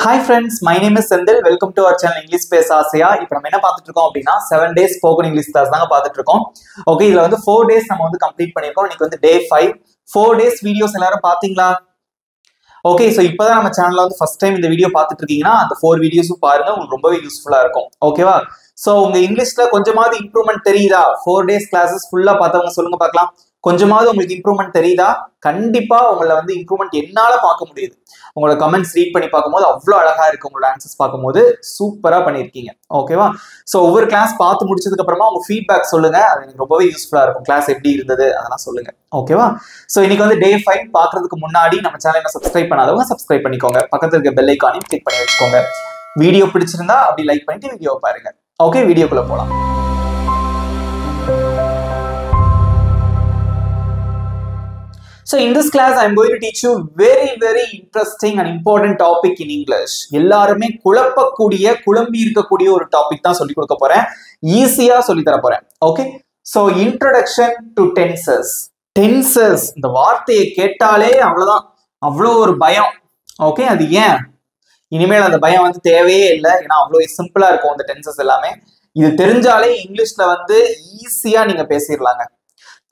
Hi friends, my name is Sendil. Welcome to our channel English Space Asia. இப்போ நம்ம என்ன பார்த்துட்டு இருக்கோம் அப்படினா 7 days spoken English class தாங்க பார்த்துட்டு இருக்கோம். ஓகே, இதுல வந்து 4 days நம்ம வந்து கம்ப்ளீட் பண்ணிருக்கோம். இன்னைக்கு வந்து day 5. 4 days வீடியோஸ் எல்லாரும் பாத்தீங்களா? ஓகே, சோ இப்போதான் நம்ம சேனல்ல வந்து ஃபர்ஸ்ட் டைம் இந்த வீடியோ பார்த்துட்டு இருக்கீங்கன்னா அந்த 4 வீடியோஸும் பாருங்க, உங்களுக்கு ரொம்பவே யூஸ்ஃபுல்லா இருக்கும். ஓகேவா? சோ உங்க இங்கிலீஷ்ல கொஞ்சமாவது இம்ப்ரூவ்மென்ட் தெரியுதா? 4 days classes ஃபுல்லா பார்த்தவங்க சொல்லுங்க பார்க்கலாம். கொஞ்சமாவது உங்களுக்கு இம்ப்ரூவ்மென்ட் தெரியுதா? கண்டிப்பா உங்களை வந்து இம்ப்ரூவ்மென்ட் என்னால பார்க்க முடியுது. உங்களோட கமெண்ட்ஸ் ரீட் பண்ணி பார்க்கும்போது அவ்வளோ அழகா இருக்கு. உங்களோட ஆன்சர்ஸ் பார்க்கும்போது சூப்பரா பண்ணியிருக்கீங்க. ஓகேவா? ஸோ ஒவ்வொரு கிளாஸ் பார்த்து முடிச்சதுக்கு அப்புறமா உங்க ஃபீட்பேக் சொல்லுங்க, அது எனக்கு ரொம்பவே யூஸ்ஃபுல்லா இருக்கும். கிளாஸ் எப்படி இருந்தது அதெல்லாம் சொல்லுங்க. ஓகேவா? ஸோ இன்னைக்கு வந்து day 5 பார்க்கறதுக்கு முன்னாடி நம்ம சேனலை சப்ஸ்கிரைப் பண்ணாதவங்க சப்ஸ்கிரைப் பண்ணிக்கோங்க. பக்கத்துல இருக்க பெல் ஐக்கானையும் கிளிக் பண்ணி வச்சுக்கோங்க. வீடியோ பிடிச்சிருந்தா அப்படி லைக் பண்ணிட்டு வீடியோ பாருங்க. ஓகே, வீடியோக்குள்ள போலாம். So in this class I am going to teach you very interesting and important topic in English. எல்லாருமே குழம்பி இருக்கக்கூடிய ஒரு டாபிக் தான் சொல்லி கொடுக்க போறேன். ஈஸியா சொல்லி தர போறேன். Okay, so introduction to tenses. Tenses இந்த வார்த்தையை கேட்டாலே அவ்வளவுதான், அவ்வளோ ஒரு பயம். ஓகே, அது ஏன்? இனிமேல் அந்த பயம் வந்து தேவையே இல்லை. ஏன்னா அவ்வளோ சிம்பிளா இருக்கும் அந்த டென்சஸ் எல்லாமே. இது தெரிஞ்சாலே இங்கிலீஷ்ல வந்து ஈஸியா நீங்க பேசிடலாங்க.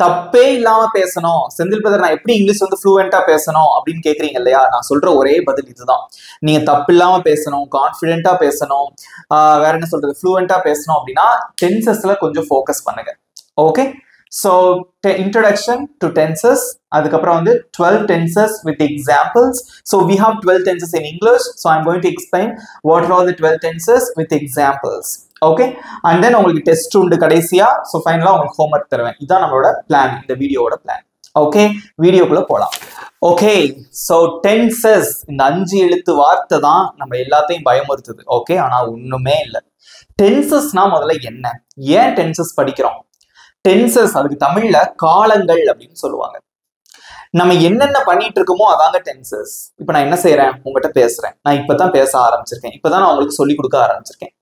தப்பே இல்லாம பேசணும். செந்தில் பிரதர், நான் எப்படி இங்கிலீஷ் வந்து ஃப்ளூவெண்டா பேசணும் அப்படின்னு கேக்குறீங்க இல்லையா? நான் சொல்ற ஒரே பதில் இதுதான். நீங்க தப்பு இல்லாம பேசணும், கான்ஃபிடென்ட்டா பேசணும், வேற என்ன சொல்றது, ஃப்ளூவெண்டா பேசணும் அப்படின்னா டென்சஸ்ல கொஞ்சம் ஃபோக்கஸ் பண்ணுங்க. Okay, so introduction to tenses. அதுக்கப்புறம் வந்து 12 tenses with examples. So we have 12 tenses in English. So I'm going to explain what are all the 12 tenses with examples. Okay, and then உங்களுக்கு டெஸ்ட் உண்டு கடைசியா. So ஃபைனலாக உங்களுக்கு homework தருவேன். இதுதான் நம்மளோட பிளான், இந்த வீடியோவோட பிளான். ஓகே, வீடியோக்குள்ள போகலாம். ஓகே, ஸோ டென்சஸ் இந்த 5 எழுத்து வார்த்தை தான் நம்ம எல்லாத்தையும் பயமுறுத்துது. ஓகே, ஆனால் ஒண்ணுமே இல்லை. டென்சஸ்னா முதல்ல என்ன, ஏன் டென்சஸ் படிக்கிறோம்? டென்சஸ் அதுக்கு தமிழ்ல காலங்கள் அப்படின்னு சொல்லுவாங்க. நம்ம என்னென்ன பண்ணிட்டு இருக்கோமோ அதாங்க டென்சஸ். இப்போ நான் என்ன செய்யறேன், உங்ககிட்ட பேசுறேன். நான் இப்பதான் பேச ஆரம்பிச்சிருக்கேன், இப்பதான் நான் உங்களுக்கு சொல்லி கொடுக்க ஆரம்பிச்சிருக்கேன்.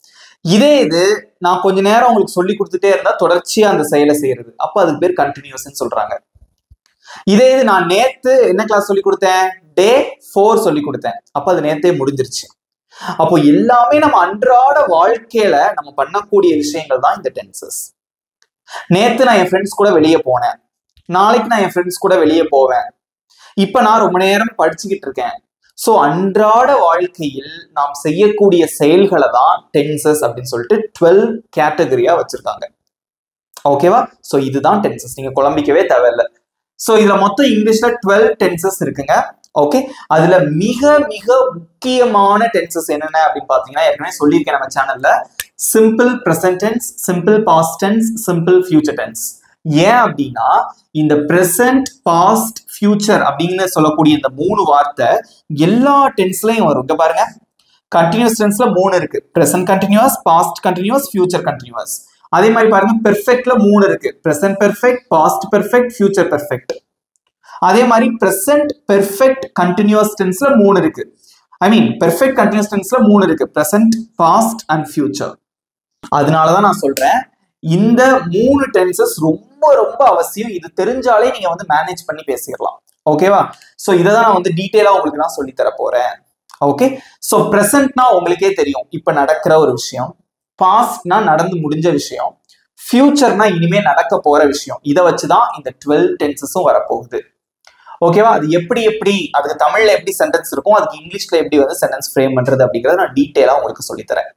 இதே இது நான் கொஞ்ச நேரம் உங்களுக்கு சொல்லி கொடுத்துட்டே இருந்தா தொடர்ச்சியா அந்த செயலை செய்யறது, அப்ப அதுக்கு பேர் கண்டினியூஸ் சொல்றாங்க. இதே இது நான் நேத்து என்ன கிளாஸ் சொல்லி கொடுத்தேன், day 4 சொல்லி கொடுத்தேன், அப்ப அது நேத்தே முடிஞ்சிருச்சு. அப்போ எல்லாமே நம்ம அன்றாட வாழ்க்கையில நம்ம பண்ணக்கூடிய விஷயங்கள் தான் இந்த டென்சஸ். நேத்து நான் என் ஃப்ரெண்ட்ஸ் கூட வெளியே போனேன், நாளைக்கு நான் என் ஃப்ரெண்ட்ஸ் கூட வெளியே போவேன், இப்ப நான் ரொம்ப நேரம் படிச்சுக்கிட்டு இருக்கேன். ஸோ அன்றாட வாழ்க்கையில் நாம் செய்யக்கூடிய செயல்களை தான் டென்சஸ் அப்படின்னு சொல்லிட்டு 12 கேட்டகரியா வச்சிருக்காங்க. ஓகேவா? ஸோ இதுதான் டென்சஸ், நீங்க குழம்பிக்கவே தேவையில்லை. ஸோ இதுல மொத்தம் இங்கிலீஷ்ல 12 டென்சஸ் இருக்குங்க. ஓகே, அதுல மிக முக்கியமான டென்சஸ் என்னென்ன அப்படின்னு பாத்தீங்கன்னா ஏற்கனவே சொல்லியிருக்கேன் நம்ம சேனல்ல. Simple present tense, simple past tense, simple future tense. ஏன் அப்படின்னா இந்த பிரசன்ட், பாஸ்ட், ஃபியூச்சர் அப்படின்னு சொல்லக்கூடிய இந்த 3 வார்த்தை எல்லா டென்ஸ்லயும் வரும். இங்க பாருங்க, கண்டினியூஸ் டென்ஸ்ல 3 இருக்கு. Present continuous, past continuous, future continuous. அதே மாதிரி பாருங்க, பெர்ஃபெக்ட்ல 3 இருக்கு. Present perfect, past perfect, future perfect. அதே மாதிரி பிரசன்ட் பெர்ஃபெக்ட் கண்டினியூஸ் டென்ஸ்ல 3 இருக்கு. ஐ மீன் பெர்ஃபெக்ட் கண்டினியூஸ் டென்ஸ்ல 3 இருக்கு. Present, past and future. அதனாலதான் நான் சொல்றேன் இந்த 3 டென்சஸ் ரொம்ப அவசியம். இது தெரிஞ்சாலே நீங்க வந்து மேனேஜ் பண்ணி பேசிடலாம். ஓகேவா? சோ இதை தான் நான் வந்து டீட்டெயிலா உங்களுக்கு நான் சொல்லி தர போறேன். ஓகே, சோ பிரசன்ட்னா உங்களுக்கே தெரியும், இப்ப நடக்கிற ஒரு விஷயம். பாஸ்ட்னா நடந்து முடிஞ்ச விஷயம். ஃபியூச்சர்னா இனிமே நடக்க போற விஷயம். இதை வச்சுதான் இந்த 12 டென்சஸும் வரப்போகுது. ஓகேவா? அது எப்படி அதுக்கு தமிழ்ல எப்படி சென்டென்ஸ் இருக்கும், அதுக்கு இங்கிலீஷ்ல எப்படி வந்து சென்டென்ஸ் ஃப்ரேம் பண்றது அப்படிங்கறத நான் டீட்டெயிலா உங்களுக்கு சொல்லித்தரேன்.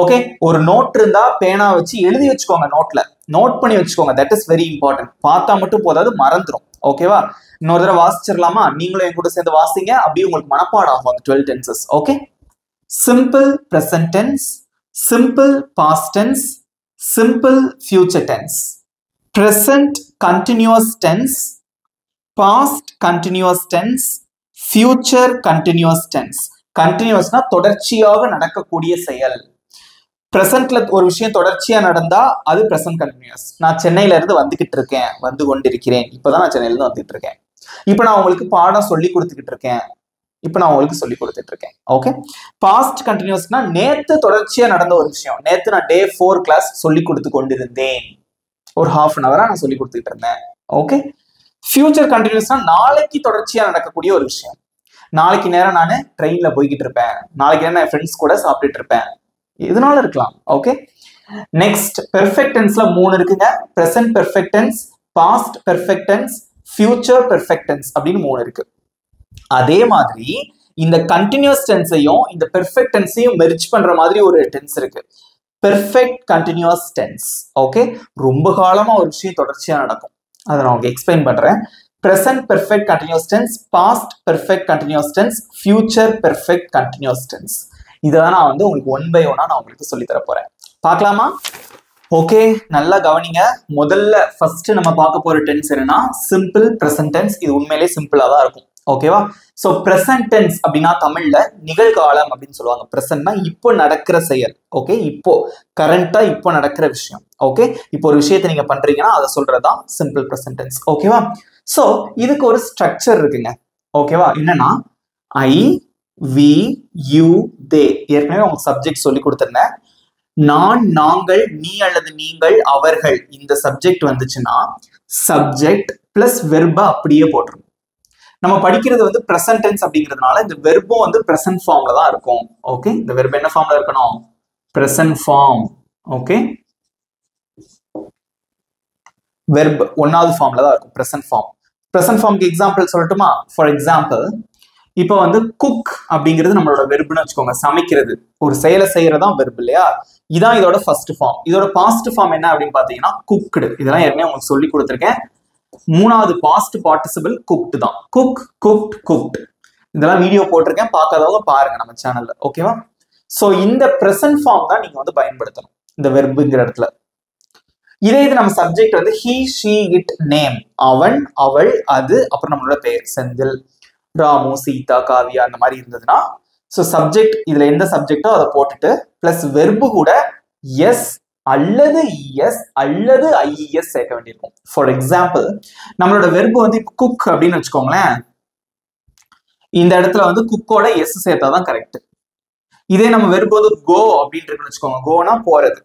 ஓகே, ஒரு நோட் இருந்தா பேனா வச்சு எழுதி வச்சுக்கோங்க, நோட்ல நோட் பண்ணி வச்சுக்கோங்க. That is very important. பார்த்தா மட்டும் போதாது, மறந்துடும். ஓகேவா? இன்னொரு தடவை வாசிச்சிடலாமா? நீங்களும் என் கூட சேர்ந்து வாசிங்க, அப்படியே உங்களுக்கு மனப்பாடம் ஆகும் அந்த 12 tenses. Okay, simple present tense, simple past tense, simple future tense, present continuous tense, past continuous tense, future continuous tense. கண்டினியூஸ்னா தொடர்ச்சியாக நடக்கக்கூடிய செயல். பிரசன்ட்ல ஒரு விஷயம் தொடர்ச்சியா நடந்தா அது பிரசன்ட் கண்டினியூஸ். நான் சென்னையில இருந்து வந்துகிட்டு இருக்கேன், வந்து கொண்டிருக்கிறேன். இப்பதான் நான் சென்னையில இருந்து வந்துட்டு இருக்கேன். இப்ப நான் உங்களுக்கு பாடம் சொல்லி கொடுத்துக்கிட்டு இருக்கேன், இப்ப நான் உங்களுக்கு சொல்லி கொடுத்துட்டு இருக்கேன். ஓகே, பாஸ்ட் கண்டினியூஸ்னா நேத்து தொடர்ச்சியா நடந்த ஒரு விஷயம். நேத்து நான் day 4 கிளாஸ் சொல்லி கொடுத்து கொண்டிருந்தேன், ஒரு half an hour நான் சொல்லி கொடுத்துக்கிட்டு இருந்தேன். ஓகே, ஃபியூச்சர் கண்டினியூஸ்னா நாளைக்கு தொடர்ச்சியா நடக்கக்கூடிய ஒரு விஷயம். நாளைக்கு நேரம் நான் ட்ரெயின்ல போய்கிட்டு இருப்பேன், நாளைக்கு நேரம் என் ஃப்ரெண்ட்ஸ் கூட சாப்பிட்டுட்டு இருப்பேன், இதனால இருக்கலாம். ஓகே, நெக்ஸ்ட் பெர்ஃபெக்ட் டென்ஸ்ல 3 இருக்குங்க. Present perfect tense, past perfect tense, future perfect tense அப்படின்னு 3 இருக்கு. அதே மாதிரி இந்த கண்டினியூஸ் டென்ஸையும் இந்த பெர்ஃபெக்ட் டென்ஸையும் மெர்ஜ் பண்ற மாதிரி ஒரு டென்ஸ் இருக்கு, பெர்ஃபெக்ட் கண்டினியூஸ் டென்ஸ். ஓகே, ரொம்ப காலமா ஒரு விஷயம் தொடர்ச்சியா நடக்கும், அதை நான் உங்களுக்கு எக்ஸ்பிளைன் பண்றேன். present perfect continuous tense, past perfect continuous tense, future perfect continuous tense. இததான் நான் வந்து உங்களுக்கு 1 by 1 நான் உங்களுக்கு சொல்லி தர போறேன். பார்க்கலாமா? ஓகே, நல்லா கவனிங்க. முதல்ல ஃபர்ஸ்ட் நம்ம பார்க்க போற டென்ஸ் என்னன்னா சிம்பிள் பிரசன்ட் டென்ஸ். இது உண்மையிலேயே சிம்பிளா தான் இருக்கும். ஓகேவா? சோ பிரசன்ட் டென்ஸ் அப்படின்னா தமிழ்ல நிகழ்காலம் அப்படின்னு சொல்லுவாங்க. பிரசன்ட்னா இப்போ நடக்கிற செயல். ஓகே, இப்போ கரண்டா இப்போ நடக்கிற விஷயம். ஓகே, இப்போ ஒரு விஷயத்தை நீங்க பண்றீங்கன்னா அதை சொல்றதுதான் சிம்பிள் பிரசன்ட் டென்ஸ். ஓகேவா? சோ இதுக்கு ஒரு ஸ்ட்ரக்சர் இருக்குங்க. ஓகேவா? என்னன்னா ஐ, வி, யூ, தே. ஏற்கனவே உங்களுக்கு சப்ஜெக்ட் சொல்லி கொடுத்திருந்தேன். நான், நாங்கள், நீ அல்லது நீங்கள், அவர்கள், இந்த சப்ஜெக்ட் வந்துச்சுன்னா சப்ஜெக்ட் பிளஸ் வெர்ப அப்படியே போட்டுரும். நம்ம படிக்கிறது வந்து பிரசன்ட் டென்ஸ் அப்படிங்கிறதுனால இந்த வெர்பும் வந்து பிரசன்ட் ஃபார்ம்ல தான் இருக்கும். ஓகே, இந்த வெர்ப் என்ன ஃபார்ம்ல இருக்கணும்? Present form. ஓகே, வெர்ப் 1வது ஃபார்ம்ல தான் இருக்கும், பிரசன்ட் ஃபார்ம். பிரசன்ட் ஃபார்ம்க்கு எக்ஸாம்பிள் சொல்லட்டுமா? ஃபார் எக்ஸாம்பிள், இப்போ வந்து குக் அப்படிங்கிறது நம்மளோட வெர்ப்னு வச்சுக்கோங்க. சமைக்கிறது, ஒரு செயலை செய்யறதான் வெர்ப் இல்லையா? இதான் இதோட ஃபர்ஸ்ட் ஃபார்ம். இதோட பாஸ்ட் ஃபார்ம் என்ன அப்படின்னு பாத்தீங்கன்னா குக்டு. இதெல்லாம் ஏற்கனவே உங்களுக்கு சொல்லி கொடுத்துருக்கேன். 3வது பாஸ்ட் பார்ட்டிசிபிள் குக்டு தான். Cook, cooked, cooked. இதெல்லாம் வீடியோ போட்டிருக்கேன், பார்க்காதவங்க பாருங்க நம்ம சேனல்ல. ஓகேவா? சோ இந்த பிரசன்ட் ஃபார்ம் தான் நீங்க வந்து பயன்படுத்தணும் இந்த வெர்புங்கிற இடத்துல. இதே இது நம்ம சப்ஜெக்ட் வந்து ஹி, ஷி, இட், நேம். அவன், அவள், அது, அப்புறம் நம்மளோட பெயர் செந்தில், ராமு, சீதா, காவியா, அந்த மாதிரி இருந்ததுன்னா ஸோ சப்ஜெக்ட் இதுல எந்த சப்ஜெக்டோ அதை போட்டுட்டு பிளஸ் வெர்பு கூட எஸ் அல்லது இஎஸ் அல்லது ஐஇஎஸ் சேர்க்க வேண்டியிருக்கும். ஃபார் எக்ஸாம்பிள், நம்மளோட வெர்பு வந்து இப்போ குக் அப்படின்னு வச்சுக்கோங்களேன். இந்த இடத்துல வந்து குக்கோட எஸ் சேர்த்தாதான் கரெக்ட். இதே நம்ம வெர்பு வந்து கோ அப்படின்னு இருக்குன்னு வச்சுக்கோங்க. கோனா போறது.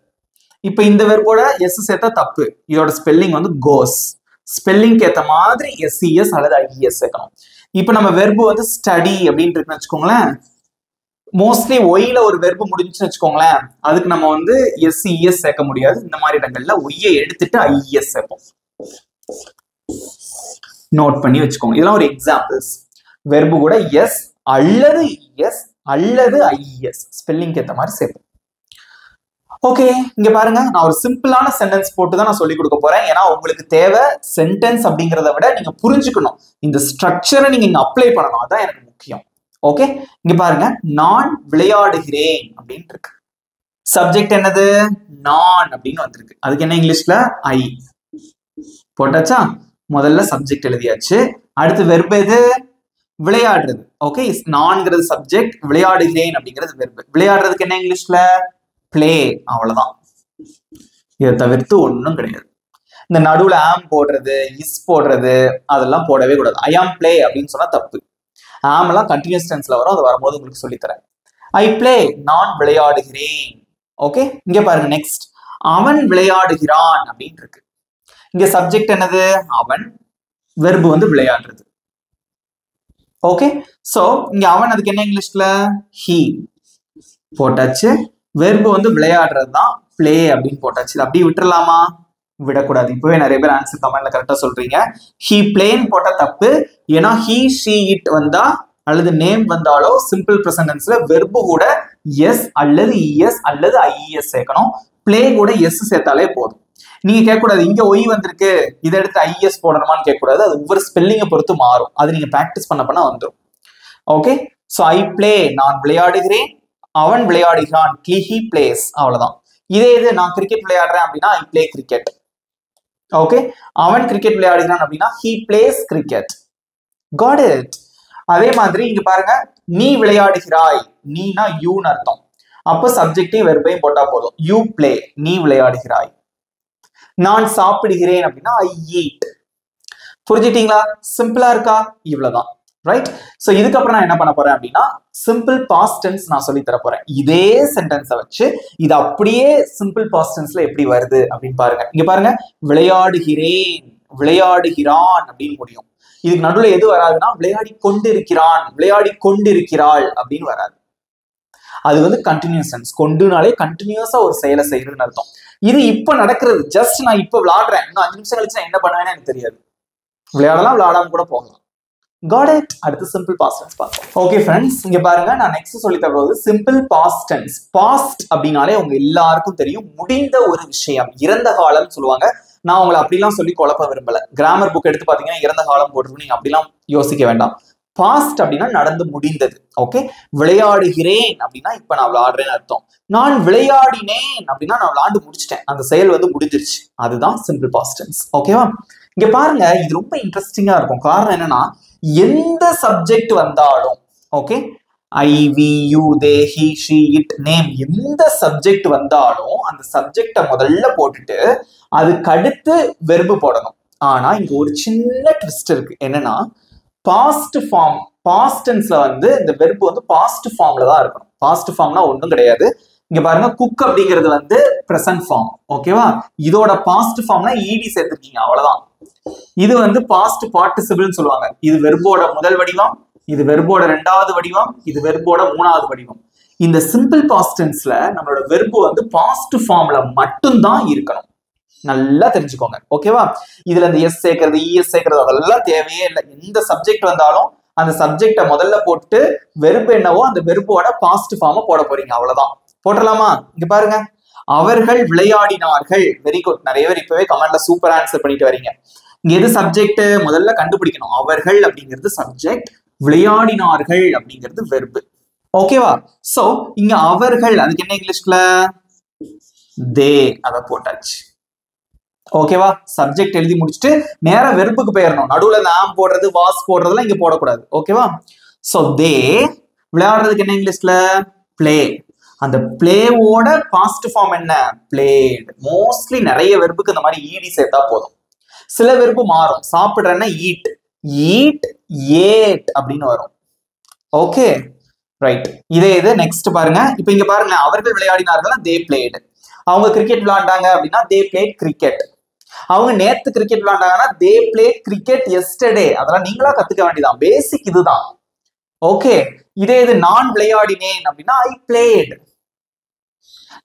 இப்ப இந்த வெர்போட எஸ் சேர்த்தா தப்பு. இதோட ஸ்பெல்லிங் வந்து கோஸ். ஸ்பெல்லிங்க்கு ஏற்ற மாதிரி எஸ்இஎஸ் அல்லது ஐஇஎஸ் சேர்க்கணும். இப்ப நம்ம வெர்பு வந்து ஸ்டடி அப்படின்னு இருக்குன்னு வச்சுக்கோங்களேன். மோஸ்ட்லி ஒய்ல ஒரு வெர்பு முடிஞ்சுன்னு வச்சுக்கோங்களேன், அதுக்கு நம்ம வந்து எஸ்இஎஸ் சேர்க்க முடியாது. இந்த மாதிரி இடங்கள்ல ஒய்யை எடுத்துட்டு ஐஇஎஸ் சேர்ப்போம். நோட் பண்ணி வச்சுக்கோங்க. இதெல்லாம் ஒரு எக்ஸாம்பிள்ஸ். வெர்பு கூட எஸ் அல்லது இஎஸ் அல்லது ஐஇஎஸ் ஸ்பெல்லிங்க்கு ஏற்ற மாதிரி சேர்ப்போம். ஓகே, இங்க பாருங்க, நான் ஒரு சிம்பிளான சென்டென்ஸ் போட்டு தான் நான் சொல்லி கொடுக்க போறேன். ஏன்னா உங்களுக்கு தேவை சென்டென்ஸ் அப்படிங்கிறத விட நீங்க புரிஞ்சுக்கணும், இந்த ஸ்ட்ரக்சரை நீங்க இங்க அப்ளை பண்ணணும். அதான் எனக்கு முக்கியம். ஓகே, இங்க பாருங்க, நான் விளையாடுகிறேன் அப்படின்னு இருக்கு. சப்ஜெக்ட் என்னது? நான் அப்படின்னு வந்திருக்கு. அதுக்கு என்ன இங்கிலீஷ்ல? ஐ போட்டாச்சா? முதல்ல சப்ஜெக்ட் எழுதியாச்சு. அடுத்து வெர்ப் எது? விளையாடுறது. ஓகே, நான்ங்கிறது சப்ஜெக்ட், விளையாடுகிறேன் அப்படிங்கிறது வெர்ப். விளையாடுறதுக்கு என்ன இங்கிலீஷ்ல? பிளே. அவ்வளவுதான். இதை தவிர்த்து ஒன்றும் கிடையாது. இந்த நடுவுல ஆம் போடுறது, இஸ் போடுறது, அதெல்லாம் போடவே கூடாது. ஐ ஆம் பிளே அப்படின்னு சொன்னா தப்பு. ஆம் எல்லாம் கண்டினியூஸ் டென்ஸ்ல வரும், அது வரும்போது உங்களுக்கு சொல்லித்தரேன். ஐ பிளே, நான் விளையாடுகிறேன். ஓகே, இங்க பாருங்க, நெக்ஸ்ட் அவன் விளையாடுகிறான் அப்படின்னு இருக்கு. இங்க சப்ஜெக்ட் என்னது? அவன். வெர்பு வந்து விளையாடுறது. ஓகே, சோ இங்க அவன், அதுக்கு என்ன இங்கிலீஷ்ல? ஹீ போட்டாச்சு. வெர்பு வந்து விளையாடுறது தான், பிளே அப்படின்னு போட்டாச்சு. அப்படியே விட்டுறலாமா? விடக்கூடாது. இப்பவே நிறைய பேர் ஆன்சர் கமெண்ட்ல கரெக்டா சொல்றீங்க. ஹீ பிளேன் போட்டா தப்பு. ஏன்னா ஹீ, ஷி, இட் வந்தா அல்லது நேம் வந்தாலோ சிம்பிள் பிரசன்ட் டென்ஸ்ல வெர்பு கூட எஸ் அல்லது இஎஸ் அல்லது ஐஇஎஸ் சேர்க்கணும். பிளே கூட எஸ் சேர்த்தாலே போதும். நீங்க கேட்கக்கூடாது இங்க ஒய் வந்திருக்கு, இதை எடுத்து ஐஎஸ் போடணுமான்னு கேட்கக்கூடாது. அது ஒவ்வொரு ஸ்பெல்லிங்கை பொறுத்து மாறும். அது நீங்க பிராக்டிஸ் பண்ண வந்துடும். ஓகே, சோ ஐ பிளே, நான் விளையாடுகிறேன். அவன் விளையாடுகிறான், ஹி பிளேஸ். அவ்வளவுதான். இதே இது நான் கிரிக்கெட் விளையாடுறேன் அப்படின்னா ஐ பிளே கிரிக்கெட். ஓகே, அவன் கிரிக்கெட் விளையாடுகிறான் அப்படின்னா he plays cricket. Got it. அதே மாதிரி இங்க பாருங்க, நீ விளையாடுகிறாய். நீனா யூன்னு அர்த்தம். அப்போ சப்ஜெக்டையும் வெர்பையும் போட்டா போதும். யூ பிளே, நீ விளையாடுகிறாய். நான் சாப்பிடுகிறேன் அப்படின்னா ஐ ஈட். புரிஞ்சுட்டீங்களா? சிம்பிளா இருக்கா? இவ்வளவுதான். ரைட். சோ இதுக்கப்புறம் நான் என்ன பண்ண போறேன் அப்படின்னா சிம்பிள் பாஸ்ட் டென்ஸ் நான் சொல்லி தர போறேன். இதே சென்டென்ஸை வச்சு இது அப்படியே சிம்பிள் பாஸ்ட் டென்ஸ்ல எப்படி வருது அப்படின்னு பாருங்க. இங்க பாருங்க, விளையாடுகிறேன், விளையாடுகிறான் அப்படின்னு முடியும். இதுக்கு நடுவுல எது வராதுன்னா விளையாடி கொண்டிருக்கிறான், விளையாடி கொண்டிருக்கிறாள் அப்படின்னு வராது. அது வந்து கண்டினியூஸ் டென்ஸ். கொண்டுனாலே கண்டினியூஸா ஒரு செயலை செய்யறதுன்னு அர்த்தம். இது இப்ப நடக்கிறது. ஜஸ்ட் நான் இப்ப விளையாடுறேன், இன்னும் 5 நிமிஷம் கழிச்சு நான் என்ன பண்ணுவேன்னு எனக்கு தெரியாது. விளையாடலாம், விளையாடாம கூட போகலாம். Got it? அடுத்து சிம்பிள் பாஸ்ட் டென்ஸ் பார்ப்போம். ஓகே ஃப்ரெண்ட்ஸ், இங்க பாருங்க, நான் நெக்ஸ்ட் சொல்லி தருவது சிம்பிள் பாஸ்ட் டென்ஸ். பாஸ்ட் அப்படின்னாலே உங்க எல்லாருக்கும் தெரியும், முடிந்த ஒரு விஷயம், இறந்த காலம் சொல்லுவாங்க. நான் உங்களை அப்படிலாம் சொல்லி குழப்ப விரும்பல. கிராமர் புக் எடுத்து பாத்தீங்கன்னா இறந்த காலம் போட்டு நீங்க அப்படிலாம் யோசிக்க வேண்டாம். பாஸ்ட் அப்படின்னா நடந்து முடிந்தது. ஓகே, விளையாடுகிறேன் அப்படின்னா இப்ப நான் விளையாடுறேன்னு அர்த்தம். நான் விளையாடினேன் அப்படின்னா நான் விளையாண்டு முடிச்சிட்டேன், அந்த செயல் வந்து முடிஞ்சிருச்சு. அதுதான் சிம்பிள் பாஸ்ட் டென்ஸ். ஓகேவா? இங்க பாருங்க, இது ரொம்ப இன்ட்ரெஸ்டிங்கா இருக்கும். காரணம் என்னன்னா, எந்த சப்ஜெக்ட் வந்தாலும், okay, I, we, you, they, he, she, it, name, எந்த சப்ஜெக்ட் வந்தாலும் அந்த சப்ஜெக்டை முதல்ல போட்டுட்டு அதுக்கு அடுத்து வெர்பு போடணும். ஆனா இங்க ஒரு சின்ன ட்விஸ்ட் இருக்கு. என்னன்னா, பாஸ்ட் ஃபார்ம், பாஸ்ட் டென்ஸ்ல வந்து இந்த வெர்பு வந்து பாஸ்ட் ஃபார்ம்ல தான் இருக்கணும். பாஸ்ட் ஃபார்ம்னா ஒன்றும் கிடையாது. இங்க பாருங்க, குக் அப்படிங்கிறது வந்து பிரசன்ட் ஃபார்ம். ஓகேவா? இதோட பாஸ்ட் ஃபார்ம்னா ஈடி சேர்த்திருக்கீங்க, அவ்வளவுதான். இது வந்து பாஸ்ட் பார்ட்டிசிபிள்னு சொல்லுவாங்க. இது வெர்போட முதல் வடிவம், இது வெர்போட 2வது வடிவம், இது வெர்போட 3வது வடிவம். இந்த சிம்பிள் பாஸ்ட் டென்ஸ்ல நம்மளோட வெர்பு வந்து பாஸ்ட் ஃபார்ம்ல மட்டும்தான் இருக்கணும். நல்லா தெரிஞ்சுக்கோங்க. ஓகேவா? இதுல இந்த எஸ் சேர்க்கறது, இஎஸ் சேர்க்கறது அதெல்லாம் தேவையே இல்லை. எந்த சப்ஜெக்ட் வந்தாலும் அந்த சப்ஜெக்டை முதல்ல போட்டு வெர்பு என்னவோ அந்த வெர்போட பாஸ்ட் ஃபார்மை போட போறீங்க, அவ்வளவுதான். போட்டலாமா? இங்க பாருங்க, அவர்கள் விளையாடினார்கள். Very good. நிறைய பேர் இப்பவே கமெண்ட்ல சூப்பர் ஆன்சர் பண்ணிட்டு வரீங்க. இங்க எது சப்ஜெக்ட் முதல்ல கண்டுபிடிக்கணும். அவர்கள் அப்படிங்கிறது சப்ஜெக்ட், விளையாடினார்கள் அப்படிங்கிறது வெர்பு. ஓகேவா? சோ இங்க அவர்கள், அதுக்கு என்ன இங்கிலீஷ்ல தே, அத போட்டாச்சு. ஓகேவா? சப்ஜெக்ட் எழுதி முடிச்சுட்டு நேரா வெர்புக்கு போயிடணும். நடுவுல நாம் போடுறது, வாஸ் போடுறதுலாம் இங்க போடக்கூடாது. ஓகேவா? சோ தே, விளையாடுறதுக்கு என்ன இங்கிலீஷ்ல பிளே. அந்த பிளேவோட பாஸ்ட் ஃபார்ம் என்ன? பிளேட். மோஸ்ட்லி நிறைய வெர்புக்கு இந்த மாதிரி ஈடி சேர்த்தா போதும். சில வெர்பு மாறும். சாப்பிடுறேன்னா ஈட், ஈட், ஏட் அப்படின்னு வரும். Okay, right. இதே இது நெக்ஸ்ட் பாருங்க. இப்போ இங்க பாருங்க, அவர்கள் விளையாடினார்கள், தே பிளேட். அவங்க கிரிக்கெட் விளையாண்டாங்க அப்படின்னா தே பிளேட் கிரிக்கெட். அவங்க நேத்து கிரிக்கெட் விளையாண்டாங்கன்னா தே பிளேட் கிரிக்கெட் எஸ்டர்டே. அதெல்லாம் நீங்களா கத்துக்க வேண்டியதான். பேசிக் இதுதான். ஓகே, இதே இது நான் விளையாடினேன் அப்படின்னா ஐ பிளேட்.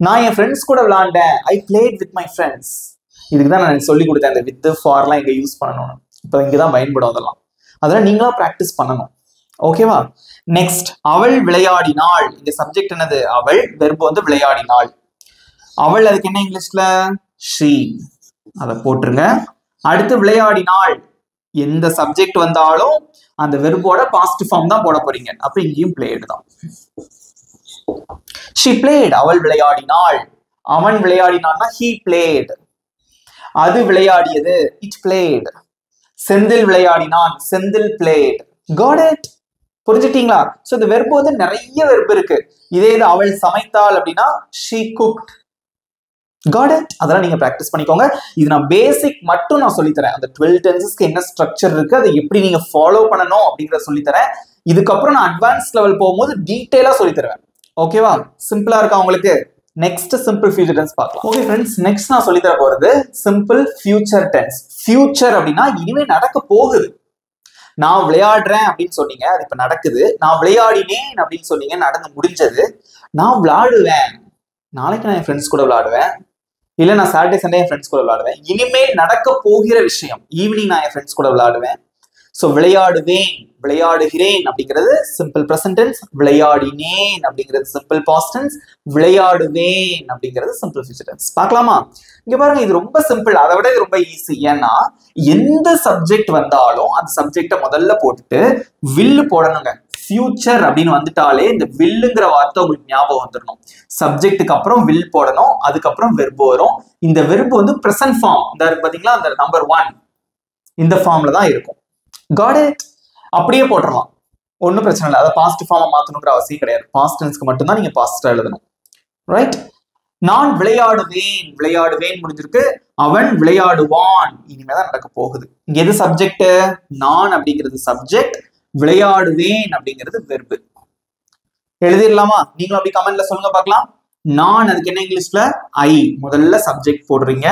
நான் என் ஃப்ரெண்ட்ஸ் கூட விளையாண்டேன், I played with my friends. இதுக்கு தான் நான் சொல்லி கொடுத்தேன், இந்த வித் ஃபார்லாம் இங்க யூஸ் பண்ணணும். இப்போ இங்கதான் பயன்படும். அதெல்லாம் நீங்களா பிராக்டிஸ் பண்ணணும். ஓகேவா? நெக்ஸ்ட், அவள் விளையாடினாள். இந்த சப்ஜெக்ட் என்னது? அவள். வெர்பு வந்து விளையாடினாள். அவள், அதுக்கு என்ன இங்கிலீஷ்ல ஷீ, அதை போட்டுருங்க. அடுத்து விளையாடினாள், எந்த சப்ஜெக்ட் வந்தாலும் அந்த வெர்போட பாஸ்ட் ஃபார்ம் தான் போட போறீங்க. அப்ப இங்கேயும் பிளேட் தான். she played, அவள் விளையாடினாள். அவன் விளையாடினான்னா he played. அது விளையாடியது, it played. செந்தில் விளையாடினான், செந்தில் played. Got it? புரிஞ்சுட்டீங்களா? சோ இந்த வெர்பு வந்து நிறைய வெர்பு இருக்கு. இதே இது அவள் சமைத்தாள் அப்படின்னா she cooked. Got it? அதெல்லாம் நீங்க பிராக்டிஸ் பண்ணிக்கோங்க. இது நான் பேசிக் மட்டும் நான் சொல்லித்தரேன். அந்த 12 டென்சஸ்க்கு என்ன ஸ்ட்ரக்சர் இருக்கு, அதை எப்படி நீங்க ஃபாலோ பண்ணணும் அப்படிங்கறத சொல்லித்தரேன். இதுக்கப்புறம் நான் அட்வான்ஸ் லெவல் போகும்போது டீடைலா சொல்லித்தருவேன். ஓகேவா? சிம்பிளா இருக்கா உங்களுக்கு? நெக்ஸ்ட் சிம்பிள் ஃபியூச்சர் டென்ஸ் பார்க்கலாம். ஓகே ஃப்ரெண்ட்ஸ், நெக்ஸ்ட் நான் சொல்லித்தர போறது சிம்பிள் ஃபியூச்சர் டென்ஸ். ஃபியூச்சர் அப்படின்னா இனிமே நடக்க போகுது. நான் விளையாடுறேன் அப்படின்னு சொன்னீங்க, அது இப்ப நடக்குது. நான் விளையாடினேன் அப்படின்னு சொன்னீங்க, நடந்து முடிஞ்சது. நான் விளையாடுவேன், நாளைக்கு நான் என் ஃப்ரெண்ட்ஸ் கூட விளையாடுவேன். இல்ல நான் சாட்டர்டே சண்டே என் ஃப்ரெண்ட்ஸ் கூட விளையாடுவேன். இனிமேல் நடக்க போகிற விஷயம், ஈவினிங் நான் என் ஃப்ரெண்ட்ஸ் கூட விளையாடுவேன். சோ விளையாடுவேன், விளையாடுகிறேன் அப்படிங்கிறது சிம்பிள் பிரசன்ட் டென்ஸ். விளையாடினேன் அப்படிங்கிறது சிம்பிள் பாஸ்ட் டென்ஸ். விளையாடுவேன் அப்படிங்கிறது சிம்பிள் ஃபியூச்சர் டென்ஸ். பார்க்கலாமா? இங்க பாருங்க, இது ரொம்ப சிம்பிள். அதை விட இது ரொம்ப ஈஸி. ஏன்னா எந்த சப்ஜெக்ட் வந்தாலும் அந்த சப்ஜெக்டை முதல்ல போட்டுட்டு வில்லு போடணுங்க. ஃபியூச்சர் அப்படின்னு வந்துட்டாலே இந்த வில்லுங்கிற வார்த்தை உங்களுக்கு ஞாபகம் வந்துடணும். சப்ஜெக்டுக்கு அப்புறம் வில் போடணும், அதுக்கப்புறம் வெர்பு வரும். இந்த வெர்பு வந்து பிரசன்ட் ஃபார்ம், இந்த பாத்தீங்களா, அந்த நம்பர் 1 இந்த ஃபார்ம்ல தான் இருக்கும். Got it? அப்படியே போட்டுடலாம், ஒன்னும் பிரச்சனை இல்லை. அதை பாஸ்ட் ஃபார்மா மாத்தணுங்கிற அவசியம் கிடையாது. பாஸ்ட் டென்ஸ்க்கு மட்டும்தான் நீங்க பாஸ்டா எழுதணும். ரைட்? நான் விளையாடுவேன், விளையாடுவேன் முடிஞ்சிருக்கு. அவன் விளையாடுவான், இனிமேதான் நடக்க போகுது. இங்க எது சப்ஜெக்ட்? நான் அப்படிங்கிறது சப்ஜெக்ட், விளையாடுவேன் அப்படிங்கிறது வெர்பு. எழுதிடலாமா? நீங்களும் அப்படி கமெண்ட்ல சொல்லுங்க பார்க்கலாம். நான், அதுக்கு என்ன இங்கிலீஷ்ல ஐ, முதல்ல சப்ஜெக்ட் போடுறீங்க.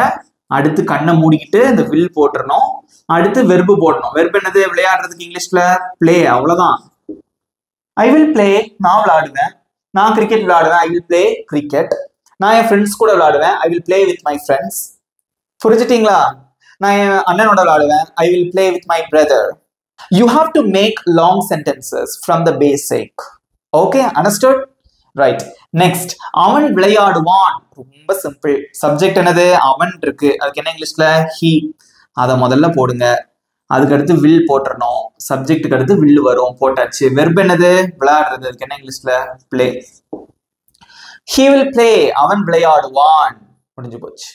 அடுத்து கண்ணை மூடிக்கிட்டு இந்த வில் போட்டுறணும். அடுத்து வெர்பு போடணும். வெர்பு என்னது? விளையாடுறதுக்கு இங்கிலீஷ்ல பிளே. அவ்வளவுதான். I will play. நான் விளையாடுவேன். நான் கிரிக்கெட் விளையாடுவேன். I will play cricket. நான் என் ஃப்ரெண்ட்ஸ் கூட விளையாடுவேன். I will play with my friends. புரிஞ்சுட்டீங்களா? நான் என் அண்ணனோட விளையாடுவேன். I will play with my brother. You have to make long sentences from the basic. Okay, understood? Right. Next, அவன் விளையாடுவான். ரொம்ப சிம்பிள். சப்ஜெக்ட் என்னது? அவன் இருக்கு. அதுக்கு என்ன இங்கிலீஷ்ல? ஹீ. அதை முதல்ல போடுங்க. அதுக்கு அடுத்து வில் போட்டுறணும். சப்ஜெக்டுக்கு அடுத்து வில் வரும். போட்டாச்சு. வெர்ப் என்னது? விளையாடுறது. அதுக்கு என்ன இங்கிலீஷ்ல? பிளே. He will play. அவன் விளையாடுவான். முடிஞ்சு போச்சு.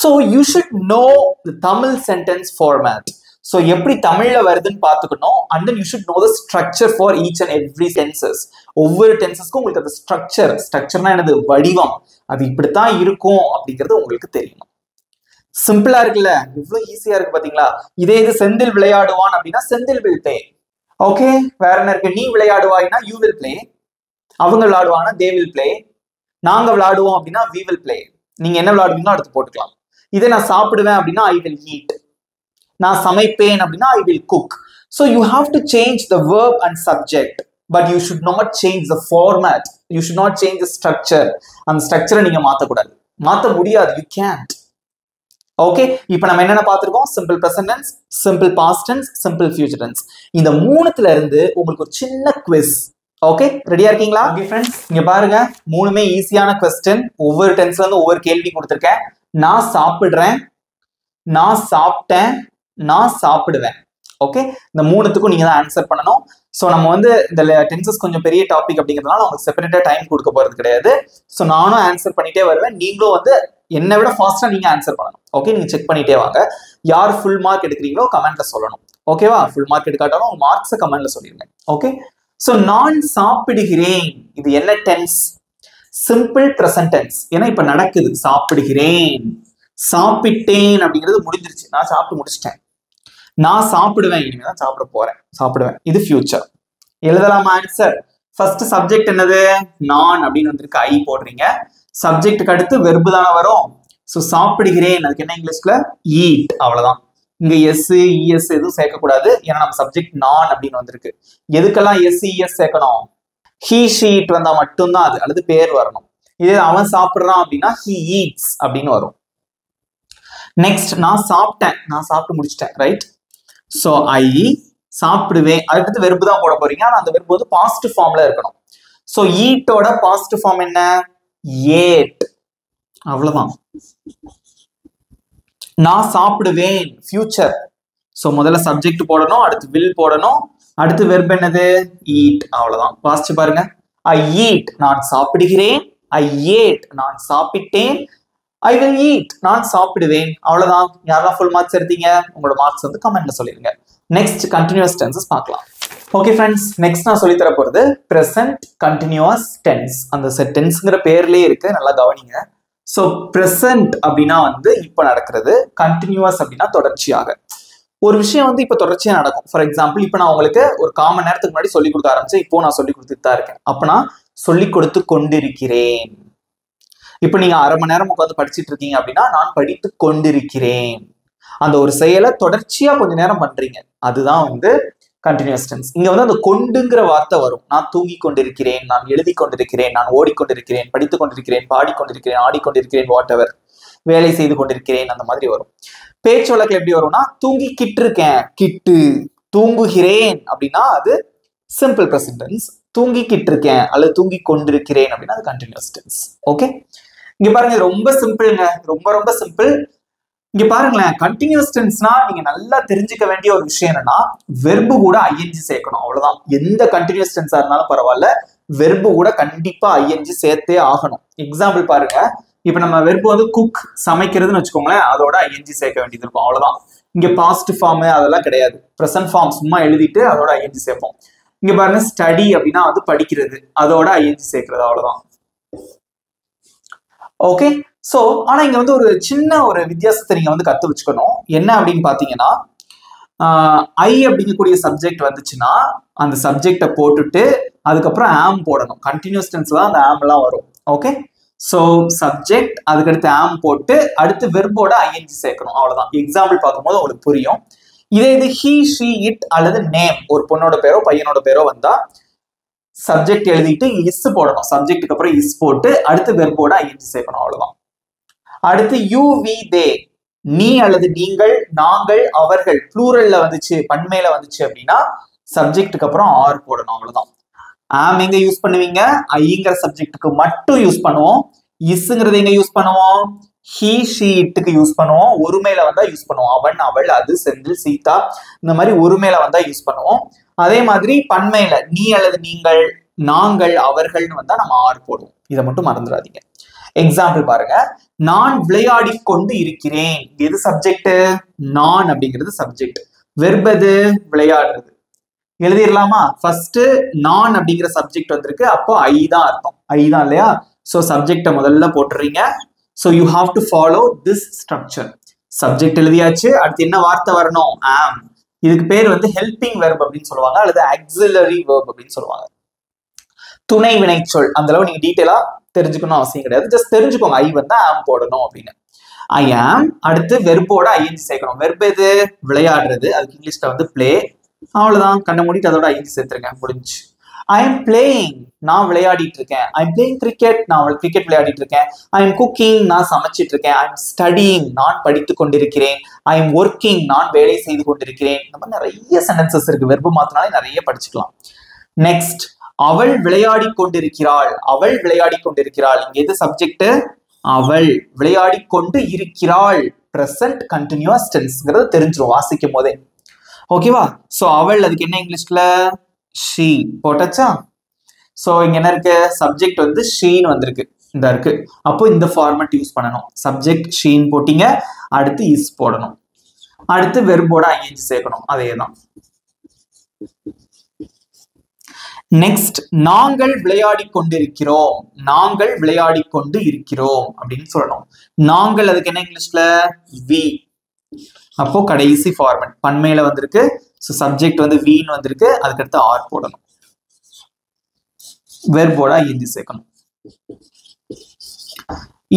So you should know the Tamil sentence format. So எப்படி தமிழ்ல வருதுன்னு பார்த்துக்கணும். And then you should know the structure for each and every tenses. ஒவ்வொரு டென்சஸ்க்கும் உங்களுக்கு அந்த ஸ்ட்ரக்சர்னா என்னது? வடிவம். அது இப்படித்தான் இருக்கும் அப்படிங்கிறது உங்களுக்கு தெரியணும். சிம்பிளா இருக்குல்ல? இவ்வளவு ஈஸியா இருக்கு பாத்தீங்களா? இதே இது செந்தில் விளையாடுவான் அப்படின்னா செந்தில் வில் பிளே. ஓகே, வேற என்ன இருக்கு? நீ விளையாடுவாய்னா யூ வில் பிளே. அவங்க விளையாடுவாங்கன்னா தே வில் பிளே. நாங்க விளையாடுவோம் அப்படின்னா வி வில் பிளே. நீங்க என்ன விளையாடுவீங்களோ அடுத்து போட்டுக்கலாம். இதே நான் சாப்பிடுவேன் அப்படின்னா ஐ வில் ஈட். நான் சமைப்பேன் அப்படின்னா I will cook. So you have to change the verb and subject, but you should not change the format. You should not change the structure. அந்த ஸ்ட்ரக்சரை நீங்க மாத்தக்கூடாது. மாத்த முடியாது. You Gantt. ஓகே, இப்போ நம்ம என்னென்ன பார்த்துருக்கோம்? Simple present tense, simple past tense, simple future tense. இந்த மூணுத்துல இருந்து உங்களுக்கு ஒரு சின்ன குவிஸ். ஓகே, ரெடியா இருக்கீங்களா? ஓகே ஃப்ரெண்ட்ஸ், இங்க பாருங்க, மூணுமே ஈஸியான கொஸ்டின். ஒவ்வொரு டென்ஸ்ல இருந்து ஒவ்வொரு கேள்வி கொடுத்துருக்கேன். நான் சாப்பிடுறேன், நான் சாப்பிட்டேன், நான் சாப்பிடுவேன். ஓகே, இந்த மூணுத்துக்கும் நீங்க தான் ஆன்சர் பண்ணணும். ஸோ நம்ம வந்து இந்த டென்சஸ் கொஞ்சம் பெரிய டாபிக் அப்படிங்கிறதுனால உங்களுக்கு செப்பரேட்டா டைம் கொடுக்க போறது கிடையாது. ஸோ நானும் ஆன்சர் பண்ணிட்டே வருவேன். நீங்களும் வந்து என்னை விட ஃபாஸ்டா நீங்க ஆன்சர் பண்ணணும். ஓகே, நீங்க செக் பண்ணிட்டே வாங்க. யார் ஃபுல் மார்க் எடுக்கிறீங்களோ கமெண்ட்ல சொல்லணும். ஓகேவா? ஃபுல் மார்க் எடுக்காட்டாலும் உங்க மார்க்ஸை கமெண்ட்ல சொல்லிருங்க. ஓகே, ஸோ நான் சாப்பிடுகிறேன். இது என்ன டென்ஸ்? Simple present tense. ஏன்னா இப்ப நடக்குது. சாப்பிடுகிறேன், சாப்பிட்டேன் அப்படிங்கிறது முடிஞ்சிருச்சு. நான் சாப்பிட்டு முடிச்சிட்டேன். நான் சாப்பிடுவேன், இனிமேதான் சாப்பிட போறேன், சாப்பிடுவேன். இது ஃபியூச்சர். எழுதலாமா ஆன்சர்? ஃபர்ஸ்ட் சப்ஜெக்ட் என்னது? நான் அப்படின்னு வந்திருக்கு. ஐ போடுறீங்க. சப்ஜெக்டுக்கு அடுத்து வெர்பு தானே வரும். ஸோ சாப்பிடுகிறேன், அதுக்கு என்ன இங்கிலீஷ்ல? ஈட். அவ்வளவுதான். இங்க எஸ் இஎஸ் எதுவும் சேர்க்கக்கூடாது. ஏன்னா நம்ம சப்ஜெக்ட் நான் அப்படின்னு வந்திருக்கு. எதுக்கெல்லாம் எஸ் இஎஸ் சேர்க்கணும்? ஹீ ஷீட் வந்தா மட்டும்தான் அது, அல்லது பேர் வரணும். இதே அவன் சாப்பிடுறான் அப்படின்னா ஹீ ஈட்ஸ் அப்படின்னு வரும். நெக்ஸ்ட், நான் சாப்பிட்டேன், நான் சாப்பிட்டு முடிச்சிட்டேன். ரைட்? ஸோ ஐ சாப்பிடுவேன். அதுக்கடுத்து வெர்பு தான் போட போறீங்க. ஆனா அந்த வெர்பு வந்து பாசிட்டிவ் ஃபார்ம்ல இருக்கணும். ஸோ ஈட்டோட பாசிட்டிவ் ஃபார்ம் என்ன? ஏட். அவ்வளவுதான். நான் சாப்பிடுவேன், ஃபியூச்சர். ஸோ முதல்ல சப்ஜெக்ட் போடணும், அடுத்து வில் போடணும், அடுத்து வெர்ப் என்னது? ஈட். அவ்வளவுதான். வாசிச்சு பாருங்க. ஐ ஈட், நான் சாப்பிடுகிறேன். ஐ ஏட், நான் சாப்பிட்டேன். ஐ வில் ஈட், நான் சாப்பிடுவேன். அவ்வளவுதான். யாரெல்லாம் ஃபுல் மார்க்ஸ் எடுத்தீங்க? உங்களோட மார்க்ஸ் வந்து கமெண்ட்ல சொல்லிருங்க. நெக்ஸ்ட் கண்டினியூஸ் டென்சஸ் பார்க்கலாம். ஓகே ஃப்ரெண்ட்ஸ், நெக்ஸ்ட் நான் சொல்லி தர போறது பிரசன்ட் கண்டினியூஸ் டென்ஸ். அந்த டென்ஸ்ங்கிற பேர்லயே இருக்கு, நல்லா கவனிங்க. ஸோ பிரசன்ட் அப்படின்னா வந்து இப்ப நடக்கிறது, கண்டினியூஸ் அப்படின்னா தொடர்ச்சியாக. ஒரு விஷயம் வந்து இப்ப தொடர்ச்சியா நடக்கும். ஃபார் எக்ஸாம்பிள், இப்ப நான் உங்களுக்கு ஒரு 1/4 மணி நேரத்துக்கு முன்னாடி சொல்லி கொடுக்க ஆரம்பிச்சேன். இப்போ நான் சொல்லி கொடுத்துட்டு தான் இருக்கேன். அப்ப நான் சொல்லி கொடுத்து கொண்டிருக்கிறேன். இப்ப நீங்க 1/2 மணி நேரம் உட்காந்து படிச்சுட்டு இருக்கீங்க அப்படின்னா நான் படித்து கொண்டிருக்கிறேன். அந்த ஒரு செயலை தொடர்ச்சியா கொஞ்ச நேரம் பண்றீங்க, அதுதான் வந்து கண்டினியூஸ் டென்ஸ். இங்க வந்து அந்த கொண்டுங்கிற வார்த்தை வரும். நான் தூங்கி கொண்டிருக்கிறேன், நான் எழுதி கொண்டிருக்கிறேன், நான் ஓடிக்கொண்டிருக்கிறேன், படித்துக் கொண்டிருக்கிறேன், பாடிக்கொண்டிருக்கிறேன், ஆடிக்கொண்டிருக்கிறேன், வாட் எவர், வேலை செய்து கொண்டிருக்கிறேன், அந்த மாதிரி வரும். பேச்சு வழக்கில் எப்படி வரும்னா தூங்கிக்கிட்டு இருக்கேன், கிட்டு. தூங்குகிறேன் அப்படின்னா அது சிம்பிள் ப்ரெசன்ட் டென்ஸ். தூங்கிக்கிட்டு இருக்கேன் அல்லது தூங்கி கொண்டிருக்கிறேன் அப்படின்னா அது கண்டினியூஸ் டென்ஸ். ஓகே, இங்க பாருங்க, ரொம்ப சிம்பிள்ங்க, ரொம்ப ரொம்ப சிம்பிள். இங்க பாருங்களேன், கண்டினியூஸ் டென்ஸ்னா நீங்க நல்லா தெரிஞ்சுக்க வேண்டிய ஒரு விஷயம் என்னன்னா வெர்பு கூட ஐஎன்ஜி சேர்க்கணும். அவ்வளவுதான். எந்த கண்டினியூஸ் டென்ஸா இருந்தாலும் பரவாயில்ல, வெர்பு கூட கண்டிப்பா ஐஎன்ஜி சேர்த்தே ஆகணும். எக்ஸாம்பிள் பாருங்க, இப்ப நம்ம வெர்பு வந்து குக், சமைக்கிறதுன்னு வச்சுக்கோங்களேன், அதோட ஐஎன்ஜி சேர்க்க வேண்டியது இருக்கும். அவ்வளவுதான். இங்க பாஸ்ட் ஃபார்ம் அதெல்லாம் கிடையாது. பிரசன்ட் ஃபார்ம் சும்மா எழுதிட்டு அதோட ஐஎன்ஜி சேர்ப்போம். இங்க பாருங்க, ஸ்டடி அப்படின்னா வந்து படிக்கிறது, அதோட ஐஎன்ஜி சேர்க்கிறது. அவ்வளவுதான். ஓகே, சோ ஆனா இங்க வந்து ஒரு சின்ன ஒரு வித்தியாசத்தை நீங்க வந்து கத்து வச்சுக்கணும். என்ன அப்படின்னு பாத்தீங்கன்னா, ஐ அப்படிங்கக்கூடிய சப்ஜெக்ட் வந்துச்சுன்னா அந்த சப்ஜெக்டை போட்டுட்டு அதுக்கப்புறம் ஆம் போடணும். கண்டினியூஸ் டென்ஸ்ல தான் அந்த ஆம் எல்லாம் வரும். ஓகே, ஸோ சப்ஜெக்ட் அதுக்கடுத்து ஆம் போட்டு அடுத்து வெர்போட ஐஎன்ஜி சேர்க்கணும், அவ்வளவுதான். எக்ஸாம்பிள் பார்க்கும்போது உங்களுக்கு புரியும். இதே இது ஹி ஷி இட் அல்லது நேம், ஒரு பொண்ணோட பேரோ பையனோட பேரோ வந்தா சப்ஜெக்ட் எழுதிட்டு இஸ் போடணும், சப்ஜெக்ட்டுக்கு அப்புறம் இஸ் போட்டு அடுத்து வெர்போட ஐஎன்ஜி சேர்க்கணும், அவ்வளவுதான். அடுத்து யூ வி தே, நீ அல்லது நீங்கள், நாங்கள், அவர்கள் ப்ளூரல்ல வந்துச்சு பன்மையில வந்துச்சு அப்படின்னா சப்ஜெக்ட்டுக்கு அப்புறம் ஆர் போடணும், அவ்வளவுதான். ஆம் எங்க யூஸ் பண்ணுவீங்க, ஐங்கிற சப்ஜெக்ட்டுக்கு மட்டும் யூஸ் பண்ணுவோம். இஸ்ங்கிறது எங்க யூஸ் பண்ணுவோம், ஹி ஷி இட்டுக்கு யூஸ் பண்ணுவோம். ஒருமையில வந்தா யூஸ் பண்ணுவோம், அவன் அவள் அது செந்தில் சீதா இந்த மாதிரி ஒருமையில வந்தா யூஸ் பண்ணுவோம். அதே மாதிரி பன்மையில நீ அல்லது நீங்கள், நாங்கள், அவர்கள்னு வந்தா நம்ம ஆர் போடுவோம். இதை மட்டும் மறந்துடாதீங்க. எக்ஸாம்பிள் பாருங்க, நான் விளையாடி கொண்டு இருக்கிறேன், எது சப்ஜெக்ட், நான் அப்படிங்கிறது சப்ஜெக்ட், வெர்ப் எது, விளையாடுறது. எழுதிடலாமா? ஃபர்ஸ்ட் நான் அப்படிங்கிற சப்ஜெக்ட் வந்திருக்கு, அப்போ ஐ தான் அர்த்தம், ஐ தான் இல்லையா? ஸோ சப்ஜெக்டை முதல்ல போட்டுறீங்க. So you have to follow this structure. Subject எழுதியாச்சு, அடுத்து என்ன வார்த்தை வரணும், ஆம். இதுக்கு பேர் வந்து ஹெல்பிங் வெர்ப் அப்படின்னு சொல்லுவாங்க அல்லது ஆக்சிலரி வெர்ப் அப்படின்னு சொல்லுவாங்க. துணை வினைச்சொல். அந்த அளவு நீங்க டீட்டெயிலா தெரிஞ்சுக்கணும் அவசியம் கிடையாது, ஜஸ்ட் தெரிஞ்சுக்கோங்க ஐ வந்து ஆம் போடணும் அப்படின்னு. ஐ ஆம், அடுத்து வெர்போட ஐஎன்ஜி சேர்க்கணும். வெர்ப் எது, விளையாடுறது, அதுக்கு இங்கிலீஷ்ல வந்து பிளே, அவ்வளவுதான். கண்ணை மூடிட்டு அதோட ஐஎன்ஜி சேர்த்துருங்க, முடிஞ்சு. ஐ எம் பிளேயிங், நான் விளையாடிட்டு இருக்கேன். ஐ எம் பிளேயிங் கிரிக்கெட், நான் கிரிக்கெட் விளையாடிட்டு இருக்கேன். ஐ எம் குக்கிங், நான் சமைச்சிட்டு இருக்கேன். ஐ எம் ஸ்டடியிங், நான் படித்துக் கொண்டிருக்கிறேன். ஐ எம் ஒர்க்கிங், நான் வேலை செய்து கொண்டிருக்கிறேன். இந்த மாதிரி நிறைய சென்டென்சஸ் இருக்கு, வெர்பு மாத்தினாலே நிறைய படிச்சுக்கலாம். நெக்ஸ்ட், அவள் விளையாடி கொண்டிருக்கிறாள், அவள் விளையாடி கொண்டிருக்கிறாள், இங்க எது சப்ஜெக்ட், அவள் விளையாடி கொண்டு இருக்கிறாள், பிரசன்ட் கண்டினியூஸ் டென்ஸ்ங்கிறது தெரிஞ்சிரும் வாசிக்கும் போதே, ஓகேவா? சோ அவள், அதுக்கு என்ன இங்கிலீஷ்ல, ஷீ போட்டாச்சா? சோ இங்க என்ன இருக்கு, சப்ஜெக்ட் வந்து ஷீன்னு வந்திருக்கு, இந்த இருக்கு. அப்போ இந்த ஃபார்மட் யூஸ் பண்ணணும். சப்ஜெக்ட் ஷீன் போட்டீங்க, அடுத்து இஸ் போடணும், அடுத்து வெர்போட ஐஎன்ஜி சேர்க்கணும், அதேதான். நெக்ஸ்ட், நாங்கள் விளையாடி கொண்டிருக்கிறோம், நாங்கள் விளையாடி கொண்டு இருக்கிறோம் அப்படின்னு சொல்லணும். நாங்கள், அதுக்கு என்ன இங்கிலீஷ்ல, வி. அப்போ கடைசி ஃபார்மட் பன்மையில வந்திருக்கு. ஸோ சப்ஜெக்ட் வந்து வீன்னு வந்திருக்கு, அதுக்கடுத்து ஆர் போடணும், வெர்போட ஐஎன்ஜி சேர்க்கணும்.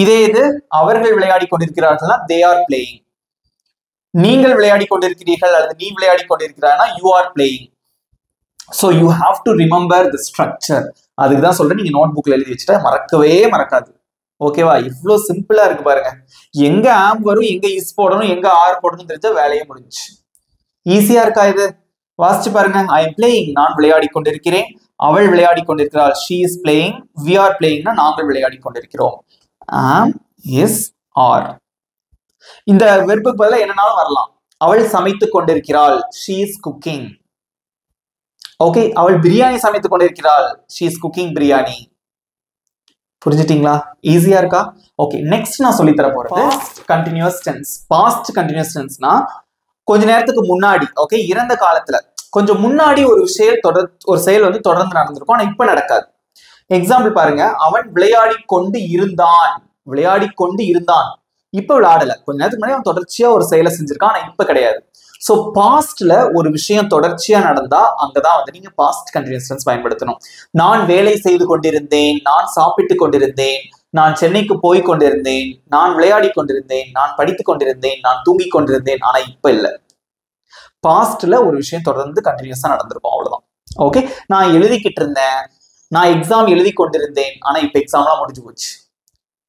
இதே இது அவர்கள் விளையாடி கொண்டிருக்கிறார்கள்னா தே ஆர் பிளேயிங். நீங்கள் விளையாடி கொண்டிருக்கிறீர்கள் அல்லது நீ விளையாடி கொண்டிருக்கிறாய்னா you are playing. So you have to remember the structure. அதுக்கு தான் சொல்றேன், நீங்க நோட் புக்ல எழுதி வச்சுட்டா மறக்கவே மறக்காது, ஓகேவா? இவ்வளோ சிம்பிளா இருக்கு பாருங்க. எங்க ஆம் வரும், எங்க இஸ் போடணும், எங்க ஆர் போடணும் தெரிஞ்சா வேலையே முடிஞ்சு. ஈஸியா இருக்கா இது? வாசிச்சு பாருங்க. ஐ எம் பிளேயிங், நான் விளையாடி கொண்டிருக்கிறேன். அவள் விளையாடி கொண்டிருக்கிறாள், she is playing. We are பிளேயிங்னா நாங்கள் விளையாடி கொண்டிருக்கிறோம். ஆம், இஸ், ஆர். இந்த வெர்புக்கு பதிலா என்னன்னாலும் வரலாம். அவள் சமைத்துக் கொண்டிருக்கிறாள், ஷீ இஸ் குக்கிங். ஓகே, அவள் பிரியாணி சமைத்துக் கொண்டிருக்கிறாள், ஷீ இஸ் குக்கிங் பிரியாணி. புரிஞ்சுட்டீங்களா? ஈஸியா இருக்கா? ஓகே, நெக்ஸ்ட் நான் சொல்லி தர போறது past continuous tense. Past continuous டென்ஸ்னா கொஞ்ச நேரத்துக்கு முன்னாடி, ஓகே, இறந்த காலத்துல கொஞ்சம் முன்னாடி ஒரு செயல் வந்து தொடர்ந்து நடந்திருக்கும், ஆனா இப்ப நடக்காது. எக்ஸாம்பிள் பாருங்க, அவன் விளையாடி கொண்டு இருந்தான், விளையாடி கொண்டு இருந்தான், இப்ப விளையாடல. கொஞ்ச நேரத்துக்கு முன்னாடி அவன் தொடர்ச்சியா ஒரு செயலை செஞ்சிருக்கான், ஆனா இப்ப கிடையாது. சோ பாஸ்ட்ல ஒரு விஷயம் தொடர்ச்சியா நடந்தா அங்கதான் வந்து நீங்க பாஸ்ட் கண்டினியூஸ் டென்ஸ் பயன்படுத்தணும். நான் வேலை செய்து கொண்டிருந்தேன், நான் சாப்பிட்டு கொண்டிருந்தேன், நான் சென்னைக்கு போய் கொண்டிருந்தேன், நான் விளையாடி கொண்டிருந்தேன், நான் படித்துக் கொண்டிருந்தேன், நான் தூங்கி கொண்டிருந்தேன், ஆனா இப்ப இல்ல. பாஸ்ட்ல ஒரு விஷயம் தொடர்ந்து கண்டினியூஸா நடந்திருக்கும், அவ்வளவுதான். ஓகே, நான் எழுதிக்கிட்டு இருந்தேன், நான் எக்ஸாம் எழுதி கொண்டிருந்தேன், ஆனா இப்ப எக்ஸாம்லாம் முடிஞ்சு போச்சு,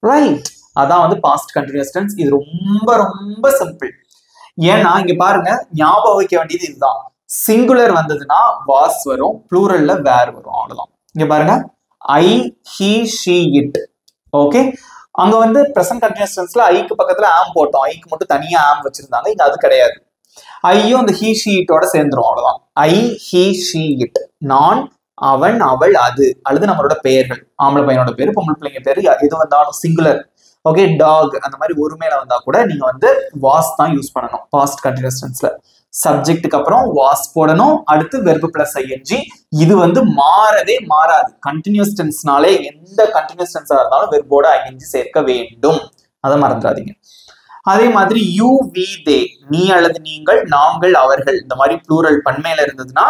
ரைட்? அதான் வந்து பாஸ்ட் கண்டினியூஸ் டென்ஸ். இது ரொம்ப ரொம்ப சிம்பிள். ஏன்னா இங்க பாருங்க, ஞாபகம் வைக்க வேண்டியது இதுதான். சிங்குலர் வந்ததுன்னா வாஸ் வரும், ப்ளூரல்ல வேர் வரும், அவ்வளவுதான். இங்க பாருங்க, ஐ, ஹி, ஷி, இட். ஓகே, அங்க வந்து பிரசன்ட் கண்டினியூஸ் டென்ஸ்ல ஐக்கு பக்கத்துல ஆம் போட்டோம், ஐக்கு மட்டும் தனியா ஆம் வச்சிருந்தாங்க, இங்க அது கிடையாது. ஐயும் அந்த ஹி ஷி இட்டோட சேர்ந்துரும், அவ்வளவுதான். ஐ, ஹி, ஷி, இட். நான், அவன், அவள், அது, அல்லது நம்மளோட பெயர்கள், ஆம்பளை பையனோட பேரு, பொம்பளை பிள்ளைங்க பேரு, எது வந்தாலும் சிங்குலர். ஓகே, டாக் அந்த மாதிரி ஒரு மேல வந்தா கூட நீங்க வந்து வாஸ் தான் யூஸ் பண்ணணும் பாஸ்ட் கண்டினியூஸ் டென்ஸ்ல. சப்ஜெக்ட்டுக்கு அப்புறம் வாஸ் போடணும், அடுத்து வெர்பு பிளஸ் ஐஎன்ஜி. இது வந்து மாறவே மாறாது. கண்டினியூஸ் டென்ஸ்னாலே எந்த கண்டினியூஸ் டென்ஸா இருந்தாலும் வெர்போட ஐஎன்ஜி சேர்க்க வேண்டும், அதை மறந்துடாதீங்க. அதே மாதிரி யூ, வி, தே, நீ அல்லது நீங்கள், நாங்கள், அவர்கள், இந்த மாதிரி ப்ளூரல் பன்மையில இருந்ததுன்னா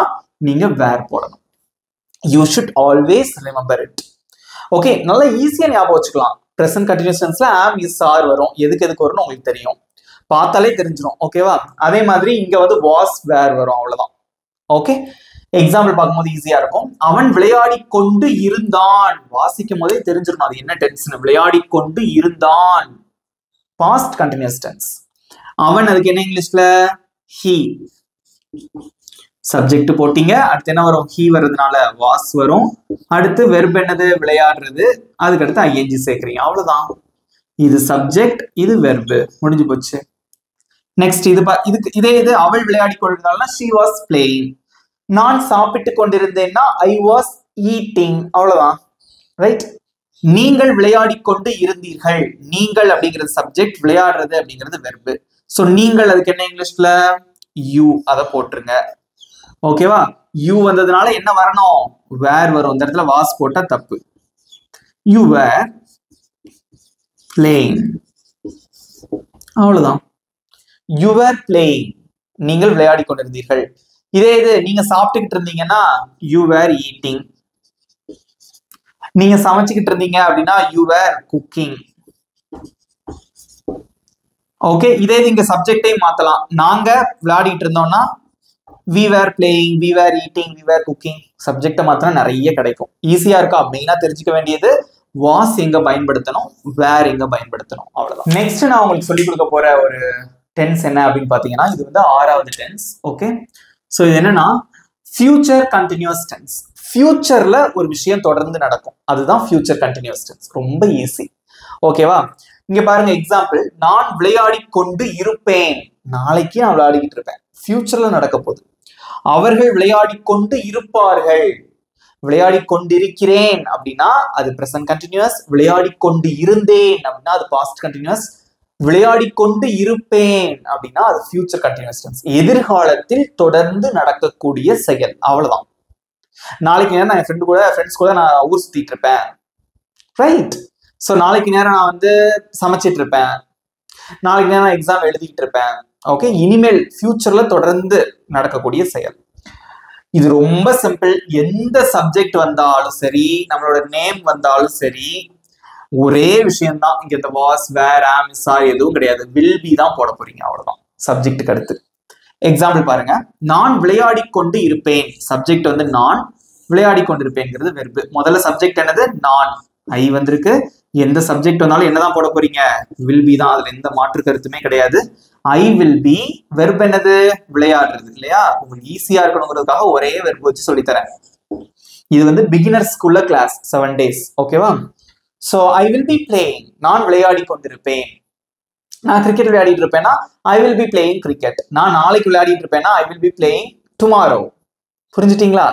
நீங்க வேர் போடணும். You should always remember it. Okay, நல்லா ஈஸியா ஞாபகம் வச்சுக்கலாம். present continuous tenseல am is are வரும். எதுக்கு வரும்னு உங்களுக்கு தெரியும், பார்த்தாலே தெரிஞ்சிடும். ஓகேவா? அதே மாதிரி இங்க வந்து was were வரும், அவ்வளவுதான். ஓகே, எக்ஸாம்பிள் பார்க்கும்போது ஈஸியா இருக்கும். அவன் விளையாடி கொண்டு இருந்தான், வாசிக்கும் போதே தெரிஞ்சிடும் அது என்ன டென்ஸ்னு. விளையாடி கொண்டு இருந்தான், பாஸ்ட் கண்டினியூஸ் டென்ஸ். அவன், அதுக்கு என்ன இங்கிலீஷ்ல he. சப்ஜெக்ட் போட்டீங்க, அடுத்து என்ன வரும், he வர்றதுனால was வரும். அடுத்து வெர்ப் என்னது, விளையாடுறது, அதுக்கு அடுத்து ing சேர்க்கிறீங்க, அவ்வளவுதான். இது சப்ஜெக்ட், இது வெர்ப், முடிஞ்சு போச்சு. நெக்ஸ்ட் இது அவள் விளையாடி கொண்டிருந்தாள்னா she was playing. நான் சாப்பிட்டு கொண்டிருந்தேன்னா I was eating, அவ்வளவுதான். ரைட்? நீங்கள் விளையாடி கொண்டு இருந்தீர்கள், நீங்கள் அப்படிங்கிறது சப்ஜெக்ட், விளையாடுறது அப்படிங்கிறது வெர்ப். சோ நீங்கள், அதுக்கு என்ன இங்கிலீஷ்ல you, அதை போட்டுருங்க. ஓகேவா? you வந்ததுனால என்ன வரணும், were வரும். இந்த இடத்துல was போட்டா தப்பு. you were playing, அவ்வளவுதான். you were playing, நீங்கள் விளையாடி கொண்டிருந்தீர்கள். இதே இது நீங்க சாப்பிட்டுக்கிட்டு இருந்தீங்கன்னா you were eating. நீங்க சமைச்சுக்கிட்டு இருந்தீங்க அப்படின்னா you were cooking. ஓகே, இதே இங்க சப்ஜெக்டே மாத்தலாம். நாங்க விளையாடிட்டு இருந்தோம்னா we were playing, we were eating, we were cooking. சப்ஜெக்ட மாத்தினா நிறைய கிடைக்கும். ஈஸியா இருக்கா? மெயினா தெரிஞ்சுக்க வேண்டியது was எங்க பயன்படுத்தணும், were எங்க பயன்படுத்தணும், அவ்வளவுதான். நெக்ஸ்ட் நான் உங்களுக்கு சொல்லி கொடுக்க போற ஒரு டென்ஸ் என்ன அப்படின்னு பாத்தீங்கன்னா, இது வந்து 6வது டென்ஸ். ஓகே, சோ இது என்னன்னா ஃபியூச்சர் கண்டினியூஸ் டென்ஸ். ஃபியூச்சர்ல ஒரு விஷயம் தொடர்ந்து நடக்கும், அதுதான் ஃபியூச்சர் கண்டினியூஸ் டென்ஸ். ரொம்ப ஈஸி. ஓகேவா? இங்க பாருங்க எக்ஸாம்பிள், நான் விளையாடி கொண்டு இருப்பேன், நாளைக்கு நான் விளையாடிக்கிட்டு இருப்பேன், ஃபியூச்சர்ல நடக்க போகுது. அவர்கள் விளையாடி கொண்டு இருப்பார்கள், விளையாடி கொண்டிருக்கிறேன் அப்படின்னா அது பிரசன்ட் கண்டினியூஸ். விளையாடி கொண்டு இருந்தேன் அப்படின்னா அது பாஸ்ட் கண்டினியூஸ். விளையாடி கொண்டு இருப்பேன் அப்படின்னா அது ஃபியூச்சர் கண்டினியூஸ் டென்ஸ். எதிர்காலத்தில் தொடர்ந்து நடக்கக்கூடிய செயல், அவ்வளவுதான். நாளைக்கு நேரம் நான் என் ஃப்ரெண்ட்ஸ் கூட நான் ஊர் சுத்திட்டு இருப்பேன், ரைட்? ஸோ நாளைக்கு நேரம் நான் வந்து சமைச்சிட்டு இருப்பேன், நாளைக்கு நேரம் நான் எக்ஸாம் எழுதிக்கிட்டு இருப்பேன். ஓகே, இனிமேல் ஃபியூச்சர்ல தொடர்ந்து நடக்கக்கூடிய செயல். இது ரொம்ப சிம்பிள். எந்த சப்ஜெக்ட் வந்தாலும் சரி, நம்மளோட நேம் வந்தாலும் சரி, ஒரே விஷயம்தான். இங்க இந்த வாஸ், வேர், ஆம், இஸ், ஆர் எதுவும் கிடையாது. வில் பி தான் போட போறீங்க, அவ்வளவுதான் சப்ஜெக்ட்டுக்கு அடுத்து. எக்ஸாம்பிள் பாருங்க, நான் விளையாடி கொண்டு இருப்பேன், சப்ஜெக்ட் வந்து நான், விளையாடி கொண்டிருப்பேங்கிறது வெர்பு. முதல்ல சப்ஜெக்ட் என்னது, நான், ஐ வந்திருக்கு. எந்த சப்ஜெக்ட் வந்தாலும் என்னதான் போட போறீங்க, வில் பி தான். அதுல எந்த மாற்று கருத்துமே கிடையாது. ஐ வில் பி. வெர்ப் என்னது, விளையாடுறது, இல்லையா? உங்களுக்கு ஈஸியா இருக்கணுங்கிறதுக்காக ஒரே வெர்ப் வச்சு சொல்லித்தரேன். இது வந்து பிகினர் ஸ்கூல்ல கிளாஸ் 7 days. ஓகேவா? So I will be playing, நான் விளையாடி கொண்டிருப்பேன். நான் கிரிக்கெட் விளையாடிட்டு இருப்பேன்னா I will be playing cricket. நான் நாளைக்கு விளையாடிட்டு இருப்பேன்னா I will be playing tomorrow. புரிஞ்சுட்டீங்களா?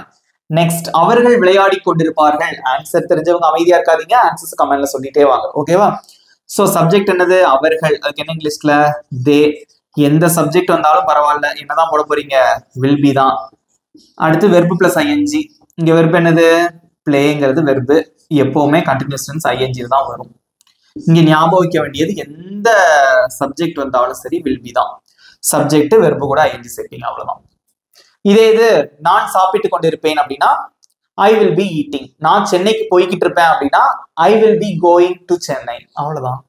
நெக்ஸ்ட், அவர்கள் விளையாடி கொண்டிருப்பார்கள். ஆன்சர் தெரிஞ்சவங்க அமைதியா இருக்காதீங்க, ஆன்சர்ஸ் கமெண்ட்ல சொல்லிட்டே வாங்க. ஓகேவா? சோ சப்ஜெக்ட் என்னது, அவர்கள், அதுக்கு என்ன இங்கிலீஷ்ல தே. எந்த சப்ஜெக்ட் வந்தாலும் பரவாயில்ல, என்னதான் போட போறீங்க, வில் பி தான். அடுத்து வெர்பு பிளஸ் ஐஎன்ஜி. இங்க வெர்பு என்னது, பிளேங்கிறது வெர்பு. எப்பவுமே கண்டினியூஸ் டென்ஸ் ஐஎன்ஜி தான் வரும். இங்க ஞாபகம் வைக்க வேண்டியது, எந்த சப்ஜெக்ட் வந்தாலும் சரி வில் பி தான். சப்ஜெக்ட் வெர்பு கூட ஐஎன்ஜி சேர்ப்பீங்க, அவ்வளவுதான். இதே இது நான் சாப்பிட்டு கொண்டிருப்பேன் அப்படின்னா ஐ வில் பி ஈட்டிங். நான் சென்னைக்கு போய்கிட்டு இருப்பேன் அப்படின்னா ஐ will be going to Chennai, அவ்வளவுதான்.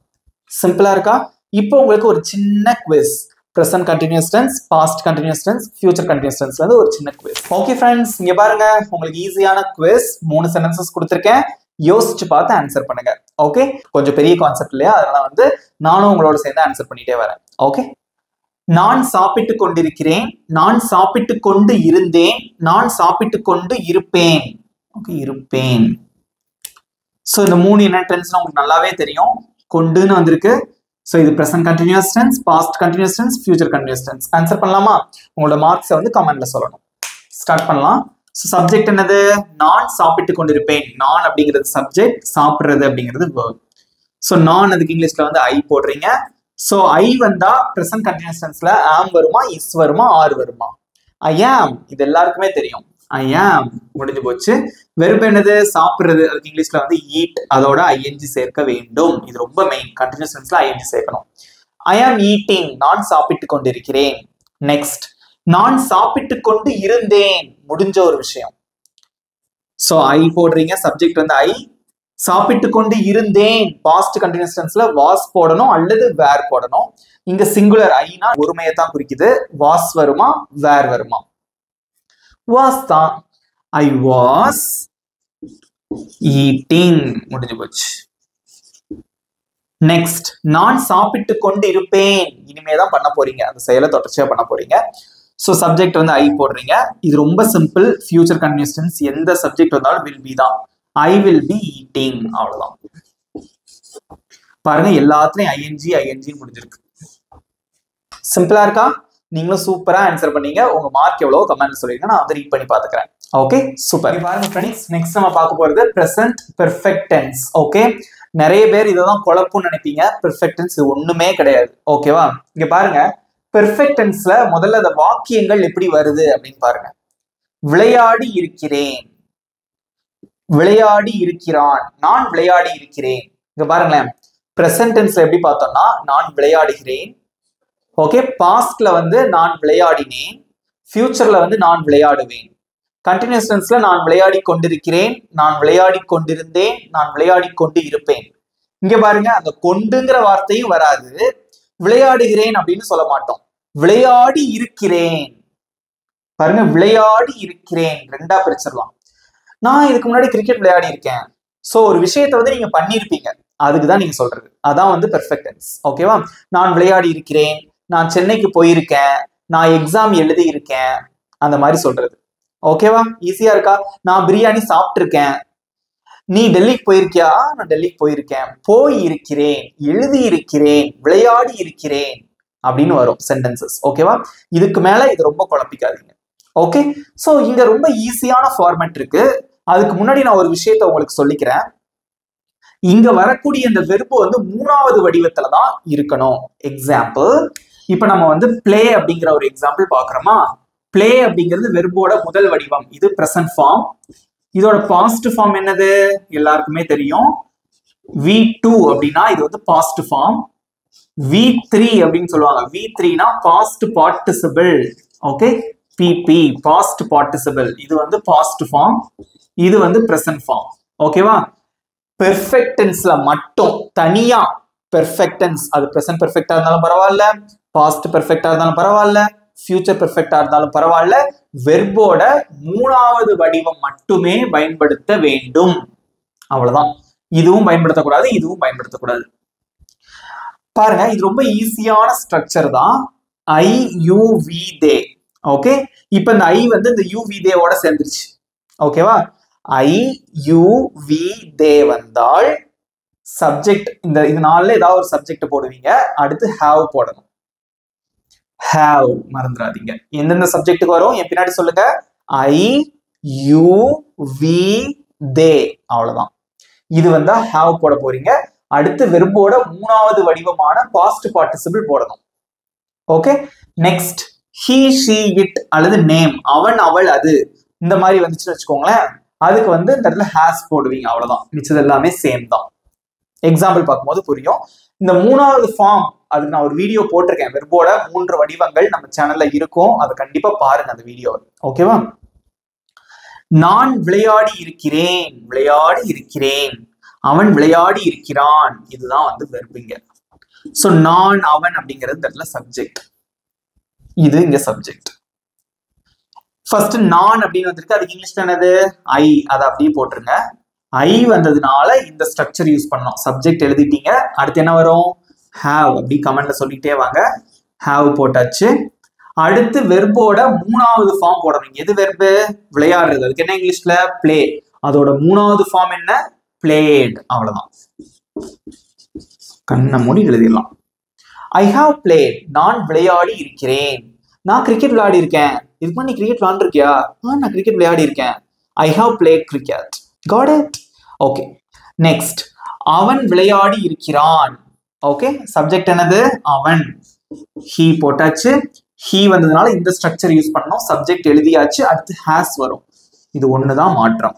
சிம்பிளா இருக்கா? இப்போ உங்களுக்கு ஒரு சின்ன quiz. present continuous tense, past continuous tense, future continuous tense ல ஒரு சின்ன குவிஸ். ஓகே ஃப்ரெண்ட்ஸ், இங்க பாருங்க, உங்களுக்கு ஈஸியான குவிஸ். 3 சென்டென்சஸ் கொடுத்திருக்கேன், யோசிச்சு பார்த்து ஆன்சர் பண்ணுங்க. ஓகே, கொஞ்சம் பெரிய கான்செப்ட் இல்லையா, அதனால வந்து நானும் உங்களோட சேர்ந்து ஆன்சர் பண்ணிட்டே வரேன். ஓகே, நான் சாப்பிட்டு கொண்டிருக்கிறேன், நான் சாப்பிட்டு கொண்டு இருந்தேன், நான் சாப்பிட்டு கொண்டு இருப்பேன். ஓகே, இருப்பேன். சோ இந்த 3 என்ன டென்ஸ்னா உங்களுக்கு நல்லாவே தெரியும். கொண்டுன்னு வந்திருக்கு. சோ இது present continuous tense, past continuous tense, future continuous tense. Answer பண்ணலாமா? உங்களோட மார்க்ஸை வந்து கமெண்ட்ல சொல்லணும். ஸ்டார்ட் பண்ணலாம். சோ சப்ஜெக்ட் என்னது, நான் சாப்பிட்டு கொண்டிருப்பேன். நான் அப்படிங்கிறது சப்ஜெக்ட், சாப்பிடுறது அப்படிங்கிறது verb. சோ நான், அதுக்கு இங்கிலீஷ்ல வந்து ஐ போடுறீங்க. சோ ஐ வந்தா present continuous tenseல am வருமா, is வருமா, are வருமா? I am, இது எல்லாருக்குமே தெரியும். I am, முடிஞ்சு போச்சு. வெர்ப் என்னது, சாப்பிடுறது, அதுக்கு இங்கிலீஷ்ல வந்து eat, அதோட ing சேர்க்க வேண்டும். இது ரொம்ப மெயின். கண்டினியூஸ் டென்ஸ்ல ing சேர்க்கணும். I am eating, நான் சாப்பிட்டு கொண்டிருக்கிறேன். நெக்ஸ்ட், நான் சாப்பிட்டு கொண்டு இருந்தேன், முடிஞ்ச ஒரு விஷயம். சோ ஐ போடுறீங்க, சப்ஜெக்ட் வந்து ஐ, சாப்பிட்டு கொண்டு இருந்தேன் பாஸ்ட் கண்டினியூஸ் டென்ஸ்ல வாஸ் போடணும் அல்லது வேர் போடணும். இங்க சிங்குலர் ஐனா ஒருமையை தான் குறிக்குது. வாஸ் வருமா வேர் வருமா? வாஸ் தான். ஐ வாஸ் ஈட்டிங் முடிஞ்சு போச்சு. நெக்ஸ்ட் நான் சாப்பிட்டு கொண்டு இருப்பேன். இனிமேதான் பண்ண போறீங்க, அந்த செயலை தொடர்ச்சியா பண்ண போறீங்க. ஸோ சப்ஜெக்ட் வந்து ஐ போடுறீங்க. இது ரொம்ப சிம்பிள். ஃபியூச்சர் கண்டினியூஸ் டென்ஸ் எந்த சப்ஜெக்ட் வந்தாலும் வில் பி தான். ஐ வில் பி ஈட்டிங், அவ்வளவுதான். பாருங்க எல்லாத்துலயும் ஐஎன்ஜி ஐஎன்ஜி முடிஞ்சிருக்கு. சிம்பிளா இருக்கா? நீங்களும் சூப்பரா ஆன்சர் பண்ணீங்க. உங்க மார்க் எவ்வளவு கமெண்ட்ல சொல்லிருங்க, நான் வந்து ரீட் பண்ணி பாத்துக்கிறேன். Okay super. பாருங்க ஃப்ரெண்ட்ஸ், நெக்ஸ்ட் நம்ம பார்க்க போறது பிரசன்ட் பெர்ஃபெக்ட் டென்ஸ். ஓகே, நிறைய பேர் இததான் குழப்பம்னு நினைப்பீங்க. பெர்ஃபெக்ட் டென்ஸ் ஒண்ணுமே கிடையாது. ஓகேவா? இங்க பாருங்க, பெர்ஃபெக்ட் டென்ஸ்ல முதல்ல அந்த வாக்கியங்கள் எப்படி வருது அப்படின்னு பாருங்க. விளையாடி இருக்கிறேன், விளையாடி இருக்கிறான், நான் விளையாடி இருக்கிறேன். இங்க பாருங்களேன், பிரசன்ட் டென்ஸ்ல எப்படி பார்த்தோம்னா நான் விளையாடுகிறேன். ஓகே, பாஸ்ட்ல வந்து நான் விளையாடினேன், ஃபியூச்சர்ல வந்து நான் விளையாடுவேன். கண்டினியூஸ் டென்ஸ்ல நான் விளையாடி கொண்டிருக்கிறேன், நான் விளையாடி கொண்டிருந்தேன், நான் விளையாடி கொண்டு இருப்பேன். இங்க பாருங்க, அந்த கொண்டுங்கிற வார்த்தையும் வராது. விளையாடுகிறேன் அப்படின்னு சொல்ல மாட்டோம், விளையாடி இருக்கிறேன். பாருங்க, விளையாடி இருக்கிறேன் ரெண்டா பிரிச்சிடலாம். நான் இதுக்கு முன்னாடி கிரிக்கெட் விளையாடி இருக்கேன். சோ ஒரு விஷயத்தை வந்து நீங்க பண்ணிருப்பீங்க, அதுக்குதான் நீங்க சொல்றது. அதான் வந்து பெர்ஃபெக்ட் டென்ஸ். ஓகேவா? நான் விளையாடி இருக்கிறேன், நான் சென்னைக்கு போயிருக்கேன், நான் எக்ஸாம் எழுதி இருக்கேன், அந்த மாதிரி சொல்றது. ஓகேவா? ஈஸியா இருக்கா? நான் பிரியாணி சாப்பிட்டு இருக்கேன். நீ டெல்லிக்கு போயிருக்கியா? நான் டெல்லிக்கு போயிருக்கேன், போய் இருக்கிறேன், எழுதி இருக்கிறேன், விளையாடி இருக்கிறேன் அப்படின்னு வரும் சென்டென்சஸ். ஓகேவா? இதுக்கு மேல இது ரொம்ப குழப்பிக்காதீங்க. ஓகே, சோ இங்க ரொம்ப ஈஸியான ஃபார்மேட் இருக்கு. அதுக்கு முன்னாடி நான் ஒரு விஷயத்த உங்களுக்கு சொல்லிக்கிறேன். இங்க வரக்கூடிய இந்த வெர்பு வந்து மூணாவது வடிவத்துல தான் இருக்கணும். எக்ஸாம்பிள், இப்ப நம்ம வந்து பிளே அப்படிங்கிற ஒரு எக்ஸாம்பிள் பாக்குறோமா? பிளே அப்படிங்கிறது வெர்போட முதல் வடிவம். இது பிரசன்ட் ஃபார்ம். இதோட பாஸ்ட் ஃபார்ம் என்னது? எல்லாருக்குமே தெரியும். V2 அப்படின்னா இது வந்து பாஸ்ட் ஃபார்ம். V3 அப்படின்னு சொல்லுவாங்க. V3னா past participle. Okay, PP past participle. இது வந்து பாஸ்ட் ஃபார்ம், இது வந்து பிரசன்ட் ஃபார்ம். ஓகேவா? பெர்ஃபெக்ட் டென்ஸ்ல மட்டும் தனியா பெர்ஃபெக்ட் டென்ஸ், அது பிரசன்ட் பெர்ஃபெக்ட்டா இருந்தாலும் பரவாயில்ல, பாஸ்ட் பெர்ஃபெக்ட்டா இருந்தாலும் பரவாயில்ல, ஃபியூச்சர் பெர்ஃபெக்ட்டா இருந்தாலும் பரவாயில்ல, வெர்போட மூணாவது வடிவம் மட்டுமே பயன்படுத்த வேண்டும். அவ்வளவுதான். இதுவும் பயன்படுத்தக்கூடாது, இதுவும் பயன்படுத்தக்கூடாது. பாருங்க, இது ரொம்ப ஈஸியான ஸ்ட்ரக்சர் தான். I you we they. Okay, இப்ப இந்த ஐ வந்து இந்த யூ வி தேவோட சேர்ந்துருச்சு. ஓகேவா? ஐ யூ வி தே வந்தால் சப்ஜெக்ட், இந்த இதனால ஏதாவது ஒரு சப்ஜெக்ட் போடுவீங்க. அடுத்து ஹாவ் போடணும். ஹாவ் மறந்துடாதீங்க. எந்தெந்த சப்ஜெக்ட்டுக்கு வரும் என் பின்னாடி சொல்லுங்க. ஐ யூ வி தே, அவ்வளவுதான். இது வந்தா ஹாவ் போட போறீங்க. அடுத்து வெர்போட மூணாவது வடிவமான பாஸ்ட் பார்ட்டிசிபிள் போடணும். Okay, next he she it அல்லது நேம், அவன் அவள் அது, இந்த மாதிரி வந்துச்சுன்னு வச்சுக்கோங்களேன். அதுக்கு வந்து இந்த இடத்துல ஹேஸ் போடுவீங்க. அவ்வளவுதான். மிச்சது எல்லாமே சேம் தான். எக்ஸாம்பிள் பார்க்கும்போது புரியும். இந்த மூணாவது ஃபார்ம், அதுக்கு நான் ஒரு வீடியோ போட்டிருக்கேன். வெர்போட 3 வடிவங்கள் நம்ம சேனல்ல இருக்கும். அதை கண்டிப்பா பாருங்க அந்த வீடியோ. ஓகேவா? நான் விளையாடி இருக்கிறேன், விளையாடி இருக்கிறேன், அவன் விளையாடி இருக்கிறான், இதுதான் வந்து வெர்புங்க. சோ நான் அவன் அப்படிங்கிறது இந்த இடத்துல சப்ஜெக்ட், இது இங்க சப்ஜெக்ட். ஃபர்ஸ்ட் நான் அப்படின்னு வந்திருக்கு, அதுக்கு இங்கிலீஷ்ல என்னது? ஐ. அதை அப்படியே போட்டுருங்க. ஐ வந்ததுனால இந்த ஸ்ட்ரக்சர் யூஸ் பண்ணோம். சப்ஜெக்ட் எழுதிட்டீங்க. அடுத்து என்ன வரும்? ஹாவ். அப்படி கமெண்ட்ல சொல்லிட்டே வாங்க. ஹாவ் போட்டாச்சு. அடுத்து வெர்போட மூணாவது ஃபார்ம் போடணும். எது வெர்பு? விளையாடுறது. அதுக்கு என்ன இங்கிலீஷ்ல? பிளே. அதோட மூணாவது ஃபார்ம் என்ன? பிளேட். அவ்வளவுதான். கண்ணை மூடி எழுதிடலாம். ஐ ஹாவ் பிளேட், நான் விளையாடி இருக்கிறேன். நான் கிரிக்கெட் விளையாடி இருக்கேன். இதுக்கு முன்னாடி நீ கிரிக்கெட் விளையாண்டுருக்கியா? நான் கிரிக்கெட் விளையாடி இருக்கேன். I have plate cricket. Got it? Okay, next அவன் விளையாடி இருக்கிறான். ஓகே, சப்ஜெக்ட் என்னது? அவன். ஹீ போட்டாச்சு. ஹீ வந்ததுனால இந்த ஸ்ட்ரக்சர் யூஸ் பண்ணோம். சப்ஜெக்ட் எழுதியாச்சு. அடுத்து ஹேஸ் வரும். இது ஒண்ணுதான் மாற்றம்.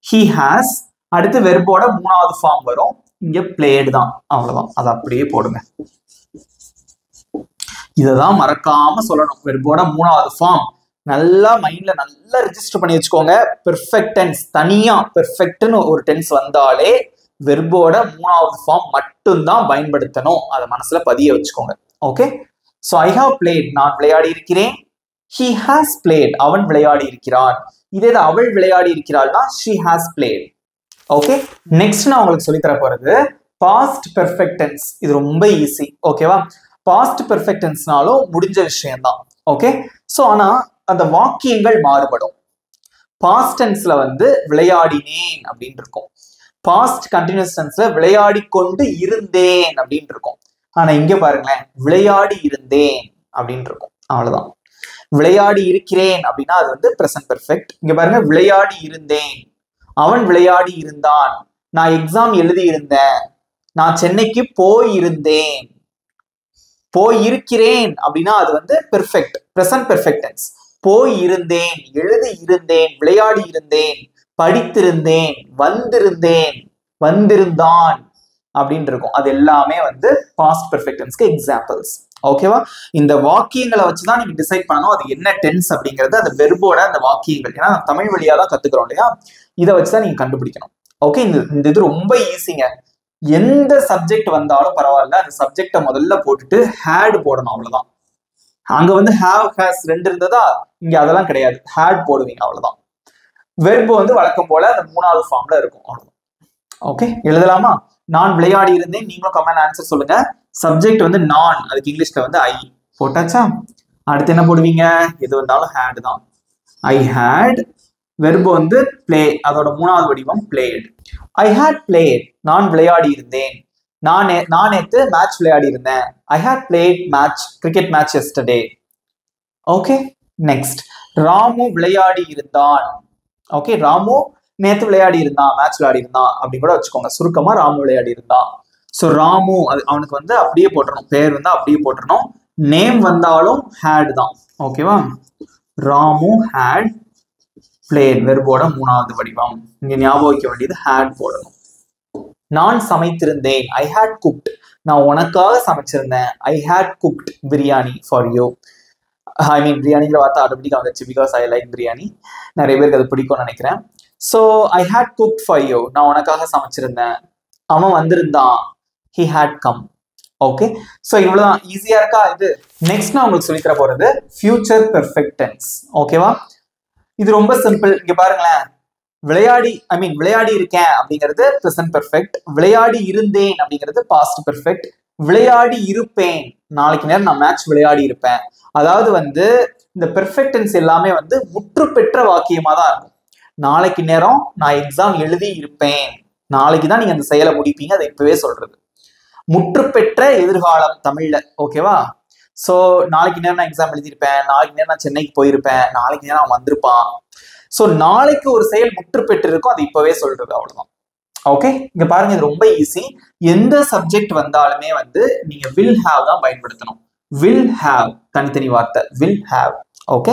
He has. அடுத்து வெர்போட மூணாவது ஃபார்ம் வரும். இங்க பிளேட் தான். அவ்வளவுதான். அதை அப்படியே போடுங்க. இததான் மறக்காம சொல்லணும். வெர்போட மூணாவது ஃபார்ம் நல்லா மைண்ட்ல நல்லா ரெஜிஸ்டர் பண்ணி வச்சுக்கோங்க. பெர்ஃபெக்ட் டென்ஸ் தனியா பெர்ஃபெக்ட்னு ஒரு டென்ஸ் வந்தாலே வெர்போட மூணாவது ஃபார்ம் மட்டும்தான் பயன்படுத்தணும். அதை மனசுல பதிய வச்சுக்கோங்க. Okay, so I have plate, நான் விளையாடி இருக்கிறேன். ஹி ஹாஸ் பிளேட், அவன் விளையாடி இருக்கிறான். இதே அவள் விளையாடி இருக்கிறாள்னா she has played. Okay, next நான் உங்களுக்கு சொல்லி தர போறது பாஸ்ட் பெர்ஃபெக்ட் டென்ஸ். இது ரொம்ப ஈஸி. ஓகேவா, பாஸ்ட் பெர்ஃபெக்ட் டென்ஸ்னாலும் முடிஞ்ச விஷயம் தான். ஓகே, ஸோ ஆனா அந்த வாக்கியங்கள் மாறுபடும். பாஸ்ட் டென்ஸ்ல வந்து விளையாடினேன் அப்படின்னு இருக்கும். பாஸ்ட் கண்டினியூஸ் டென்ஸ்ல விளையாடி கொண்டு இருந்தேன் அப்படின்னு இருக்கும். ஆனா இங்க பாருங்களேன், விளையாடி இருந்தேன் அப்படின்னு இருக்கும். அவ்வளவுதான். விளையாடி இருக்கிறேன் அப்படின்னா அது வந்து பிரசன்ட் பெர்ஃபெக்ட். இங்க பாருங்க, விளையாடி இருந்தேன், அவன் விளையாடி இருந்தான், நான் எக்ஸாம் எழுதி இருந்தேன், நான் சென்னைக்கு போயிருந்தேன். போயிருக்கிறேன் அப்படின்னா அது வந்து பெர்ஃபெக்ட், பிரசன்ட் பெர்ஃபெக்ட் டென்ஸ். போயிருந்தேன், எழுதி இருந்தேன், விளையாடி இருந்தேன், படித்திருந்தேன், வந்திருந்தேன், வந்திருந்தான் அப்படின்னு இருக்கும். அது எல்லாமே வந்து பாஸ்ட் பெர்ஃபெக்ட் டென்ஸ்க்கு எக்ஸாம்பிள்ஸ். ஓகேவா, இந்த வாக்கியங்களை வச்சுதான் நீங்க டிசைட் பண்ணணும் அது என்ன டென்ஸ் அப்படிங்கறது. அந்த வெர்போட அந்த வாக்கியங்கள், ஏன்னா தமிழ் வழியா தான் கத்துக்கிறோம் இல்லையா, இதை வச்சுதான் நீங்க கண்டுபிடிக்கணும். ஓகே, இந்த இது ரொம்ப ஈஸிங்க. எந்த சப்ஜெக்ட் வந்தாலும் பரவாயில்ல, அந்த சப்ஜெக்டை முதல்ல போட்டுட்டு ஹேட் போடணும், அவ்வளவுதான். அங்க வந்து ஹேவ் ஹேஸ் ரெண்டு இருந்ததா, இங்க அதெல்லாம் கிடையாது, ஹேட் போடுவீங்க, அவ்வளவுதான். வெர்பு வந்து வழக்கம் போல அந்த மூணாவது ஃபார்ம்ல இருக்கும், அவ்வளவுதான். ஓகே, எழுதலாமா? நான் விளையாடி இருந்தேன், நீங்களும் கமெண்ட் ஆன்சர் சொல்லுங்க. சப்ஜெக்ட் வந்து நான், அதுக்கு இங்கிலீஷ்ல வந்து ஐ போட்டாச்சா? அடுத்து என்ன போடுவீங்க? எது வந்தாலும் ஹேட் தான். ஐ ஹேட். வெர்பு வந்து பிளே, அதோட மூணாவது வடிவம் பிளேட். ஐ ஹேட் பிளேட், நான் விளையாடி இருந்தேன். நான் நேத்து மேட்ச் விளையாடி இருந்தேன். I had played match, cricket match yesterday. Okay, next Ramu விளையாடி இருந்தான். ஓகே, ராமு நேத்து விளையாடி இருந்தான், மேட்ச் விளையாடி இருந்தான் அப்படி கூட வச்சுக்கோங்க. சுருக்கமா ராமு விளையாடி இருந்தான். ஸோ ராமு அது அவனுக்கு வந்து அப்படியே போட்டுறணும், பேர் வந்து அப்படியே போட்டுறணும். நேம் வந்தாலும் ஹேட் தான். ஓகேவா, ராமு ஹேட் பிளேட், வெர்போட மூணாவது வடிவம். இங்க ஞாபகம் வைக்க வேண்டியது ஹேட் போடணும். நான் சமைத்திருந்தேன், ஐ ஹேட் குக்ட், நான் உனக்காக சமைச்சிருந்தேன். I had cooked biryani for you. I mean பிரியாணிங்கிற வார்த்தை ஆட்டோமேட்டிக்காக வந்துச்சு, பிகாஸ் ஐ லைக் பிரியாணி. நிறைய பேருக்கு அது பிடிக்கும்னு நினைக்கிறேன். So I had cooked for you, நான் உனக்காக சமைச்சிருந்தேன். அவன் வந்திருந்தான், he had come. Okay, so இவ்வளவுதான். ஈஸியா இருக்கா இது? நெக்ஸ்ட் நான் உங்களுக்கு சொல்லித்தர போறது ஃபியூச்சர் பெர்ஃபெக்ட் டென்ஸ். ஓகேவா, இது ரொம்ப சிம்பிள். இங்க பாருங்களேன், விளையாடி இருக்கேன் அப்படிங்கிறது பிரசன்ட் பெர்ஃபெக்ட், விளையாடி இருந்தேன் அப்படிங்கிறது பாஸ்ட் பெர்ஃபெக்ட், விளையாடி இருப்பேன், நாளைக்கு நேரம் நான் மேட்ச் விளையாடி இருப்பேன். அதாவது வந்து இந்த பெர்ஃபெக்ட் டென்ஸ் எல்லாமே வந்து முற்று பெற்ற வாக்கியமா தான் இருக்கும். நாளைக்கு நேரம் நான் எக்ஸாம் எழுதி இருப்பேன், நாளைக்கு தான் நீங்க அந்த செயலை முடிப்பீங்க, அதை இப்பவே சொல்றது. முற்று பெற்ற எதிர்காலம் தமிழ்ல. ஓகேவா, சோ நாளைக்கு நேரம் நான் எக்ஸாம் எழுதியிருப்பேன், நாளைக்கு நேரம் நான் சென்னைக்கு போயிருப்பேன், நாளைக்கு நேரம் அவன் வந்திருப்பான். சோ நாளைக்கு ஒரு செயல் முற்று பெற்று இருக்கும், அது இப்பவே சொல்றது, அவ்வளவுதான். ஓகே, இங்க பாருங்க, இது ரொம்ப ஈஸி. எந்த சப்ஜெக்ட் வந்தாலுமே வந்து நீங்க வில் ஹேவ் தான் பயன்படுத்தணும். வில் ஹேவ் தனித்தனி வார்த்தை, வில் ஹேவ். ஓகே,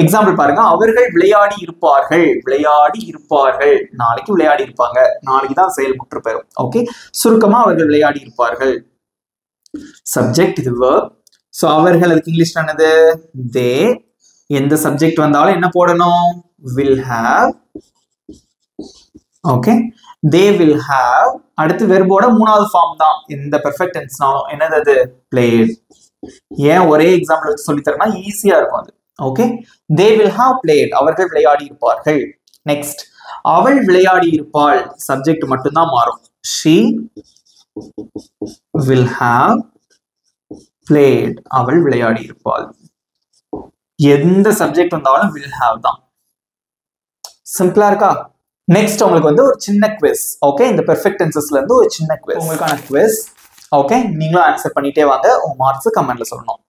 எக்ஸாம்பிள் பாருங்க, அவர்கள் விளையாடி இருப்பார்கள், விளையாடி இருப்பார்கள், நாளைக்கு விளையாடி இருப்பாங்க, நாளைக்கு தான் செயல் முற்று பெறும். ஓகே, சுருக்கமா அவர்கள் விளையாடி இருப்பார்கள். சப்ஜெக்ட் இது verb. சோ அவர்கள், அதுக்கு இங்கிலீஷ் என்னது? தே. எந்த சப்ஜெக்ட் வந்தாலும் என்ன போடணும்? will have. Okay, they will have. அடுத்து வெர்போட மூணாவது ஃபார்ம் தான் எந்த பெர்ஃபெக்ட் டென்ஸ்னாலும். என்னது அது? played. ஏன் ஒரே எக்ஸாம்பிள் வச்சு சொல்லி தரேன்னா ஈஸியா இருக்கும் அது. Okay, they will have played, அவர்கள் விளையாடி இருப்பார்கள். நெக்ஸ்ட், அவள் விளையாடி இருப்பாள், சப்ஜெக்ட் மட்டும்தான் மாறும். she will have played, அவள் விளையாடி இருப்பாள். எந்த சப்ஜெக்ட் வந்தாலும் will have தான். சிம்பிளா இருக்கா? நெக்ஸ்ட் உங்களுக்கு வந்து ஒரு சின்ன குவிஸ். ஓகே, இந்த பெர்ஃபெக்ட் டென்சஸ்ல இருந்து ஒரு சின்ன குவிஸ், உங்களுக்கான குவிஸ். ஓகே, நீங்களும் ஆன்சர் பண்ணிட்டே வாங்க, உங்க மார்க்ஸ் கமெண்ட்ல சொல்லணும்.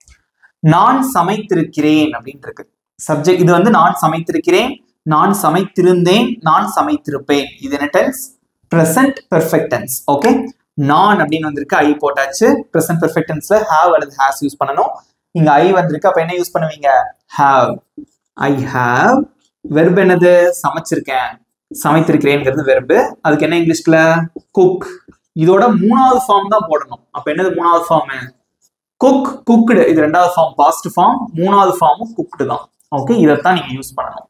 நான் சமைத்திருக்கிறேன் அப்படின்னு இருக்கு சப்ஜெக்ட். இது வந்து நான் சமைத்திருக்கிறேன், நான் சமைத்திருந்தேன், நான் சமைத்திருப்பேன். இது என்ன tense? Present perfect tense. Okay, நான் அப்படின்னு வந்திருக்கு, ஐ போட்டாச்சு. பிரசன்ட் பெர்ஃபெக்ட் டென்ஸ்ல ஹேவ் அல்லது ஹேஸ் யூஸ் பண்ணணும். இங்க ஐ வந்திருக்கு, அப்ப என்ன யூஸ் பண்ணுவீங்க? ஹேவ். I have. வெர்பு என்னது? சமைச்சிருக்கேன், சமைத்திருக்கிறேன்ங்கிறது வெர்பு. அதுக்கு என்ன இங்கிலீஷ்ல? குக். இதோட மூணாவது ஃபார்ம் தான் போடணும். அப்ப என்னது மூணாவது ஃபார்ம்? Cook, cooked. இது ரெண்டாவது ஃபார்ம், பாஸ்ட் ஃபார்ம். மூணாவது ஃபார்மும் குக்டு தான். ஓகே, இதைத்தான் நீங்க யூஸ் பண்ணணும்.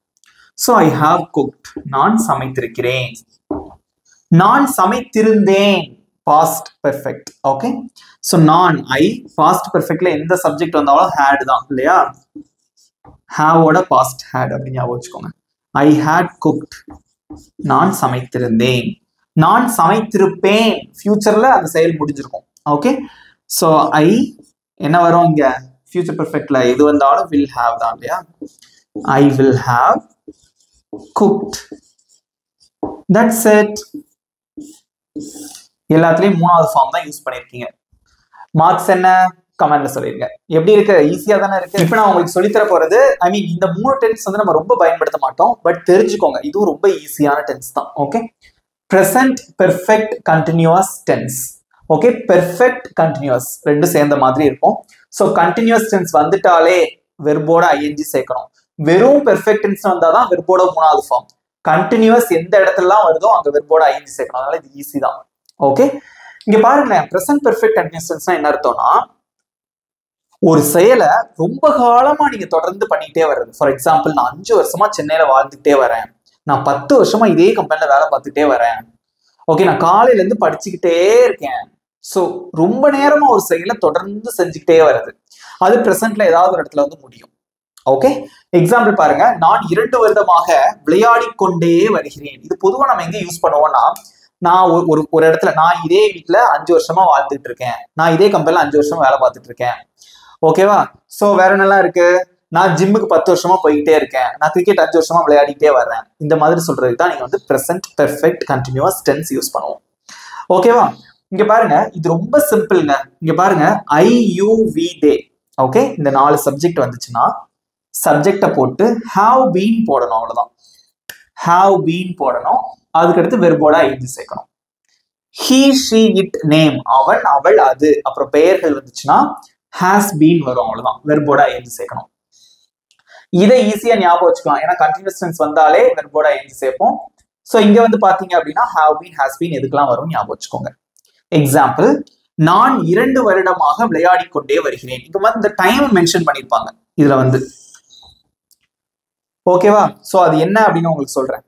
ஸோ ஐ ஹாவ் குக்ட், நான் சமைத்திருக்கிறேன். நான் சமைத்திருந்தேன் past perfect. ஓகே, so நான் I past perfectல எந்த சப்ஜெக்ட் வந்தாலும் had தான் இல்லையா, have ஓட past had அப்படி ஞாபகம் வச்சுக்கோங்க. I had cooked, நான் சமைத்திருந்தேன். நான் சமைத்திருப்பேன் ஃபியூச்சர்ல அந்த செயல் முடிஞ்சிருக்கும். ஓகே, so I என்ன வரும் இங்க future perfectல எது வந்தாலும் will have தான் இல்லையா. I will have cooked. That's it. எல்லாத்துலயும் மூணாவது ஃபார்ம் தான் யூஸ் பண்ணிருக்கீங்க. மார்க்ஸ் என்ன கமெண்ட்ல சொல்லிருங்க. எப்படி இருக்கு? ஈஸியா தானே இருக்கு. இப்போ நான் உங்களுக்கு சொல்லித்தர போறது இந்த 3 டென்ஸ் வந்து நம்ம ரொம்ப பயன்படுத்த மாட்டோம், பட் தெரிஞ்சுக்கோங்க இதுவும் ரொம்ப ஈஸியான டென்ஸ் தான். Okay, present perfect continuous tense. Okay, perfect continuous ரெண்டும் சேர்ந்த மாதிரி இருக்கும். ஸோ கண்டினியூஸ் டென்ஸ் வந்துட்டாலே வெர்போட ஐஎன்ஜி சேர்க்கணும். வெறும் பெர்ஃபெக்ட் டென்ஸ் வந்தாதான் வெர்போட மூணாவது ஃபார்ம். கண்டினியூஸ் எந்த இடத்துலலாம் வருதோ அங்க வெர்போட ஐஎன்ஜி சேர்க்கணும். அதனால இது ஈஸி தான். ஓகே, இங்க பாருங்களேன், பிரசன்ட் பெர்ஃபெக்ட் கண்டினியூஸ் டென்ஸ்னா என்ன அர்த்தம்னா, ஒரு செயலை ரொம்ப காலமா நீங்க தொடர்ந்து பண்ணிக்கிட்டே வர்றது. ஃபார் எக்ஸாம்பிள், நான் 5 வருஷமா சென்னையில வாழ்ந்துகிட்டே வரேன், நான் 10 வருஷமா இதே கம்பெனில வேலை பார்த்துட்டே வரேன். ஓகே, நான் காலையில இருந்து படிச்சுக்கிட்டே இருக்கேன். ஸோ ரொம்ப நேரமா ஒரு செயலை தொடர்ந்து செஞ்சுக்கிட்டே வருது. அது பிரசன்ட்ல ஏதாவது ஒரு இடத்துல வந்து முடியும். ஓகே, எக்ஸாம்பிள் பாருங்க, நான் 2 வருடமாக விளையாடி கொண்டே வருகிறேன். இது பொதுவா நம்ம எங்க யூஸ் பண்ணுவோம்னா, நான் ஒரு இடத்துல நான் இதே வீட்டுல 5 வருஷமா வாழ்ந்துட்டு இருக்கேன், நான் இதே கம்பெனில 5 வருஷமா வேலை பார்த்துட்டு இருக்கேன். ஓகேவா? சோ வேற என்னெல்லாம் இருக்கு, நான் ஜிம்முக்கு 10 வருஷமா போய்கிட்டே இருக்கேன், நான் கிரிக்கெட் 5 வருஷமா விளையாடிட்டே வர்றேன். இந்த மாதிரி சொல்றதுக்கு தான் நீங்க வந்து present perfect continuous tense use பண்ணுவோம். ஓகேவா? இங்க பாருங்க, இது ரொம்ப சிம்பிள்ங்க. இங்க பாருங்க, I you we they. Okay, இந்த 4 சப்ஜெக்ட் வந்துச்சுன்னா சப்ஜெக்டை போட்டு ஹாவ் பீன் போடணும். அவ்வளவுதான், ஹாவ் பீன் போடணும். அதுக்கடுத்து வெர்போட ஐஎன்ஜி சேர்க்கணும். ஹீ ஷீ இட் நேம், அவன் அவள் அது. அப்புறம் பெயர்கள் வந்துச்சுன்னா ஹாஸ் பீன் வரும். அவ்வளவுதான், வெர்போட ஐஎன்ஜி சேர்க்கணும். இதை ஈஸியா ஞாபகம் வச்சுக்கலாம், ஏன்னா கண்டினியூஸ் டென்ஸ் வந்தாலே வெர்போட ஐஎன்ஜி சேர்ப்போம். சோ இங்க வந்து பாத்தீங்க அப்படின்னா ஹாவ் பீன் ஹாஸ் பீன் எதுக்கெல்லாம் வரும் ஞாபகம் வச்சுக்கோங்க. எக்ஸாம்பிள், நான் 2 வருடமாக விளையாடி கொண்டே வருகிறேன். இங்க வந்து இந்த டைம் மென்ஷன் பண்ணிருப்பாங்க இதுல வந்து. ஓகேவா? சோ அது என்ன அப்படின்னு உங்களுக்கு சொல்றேன்.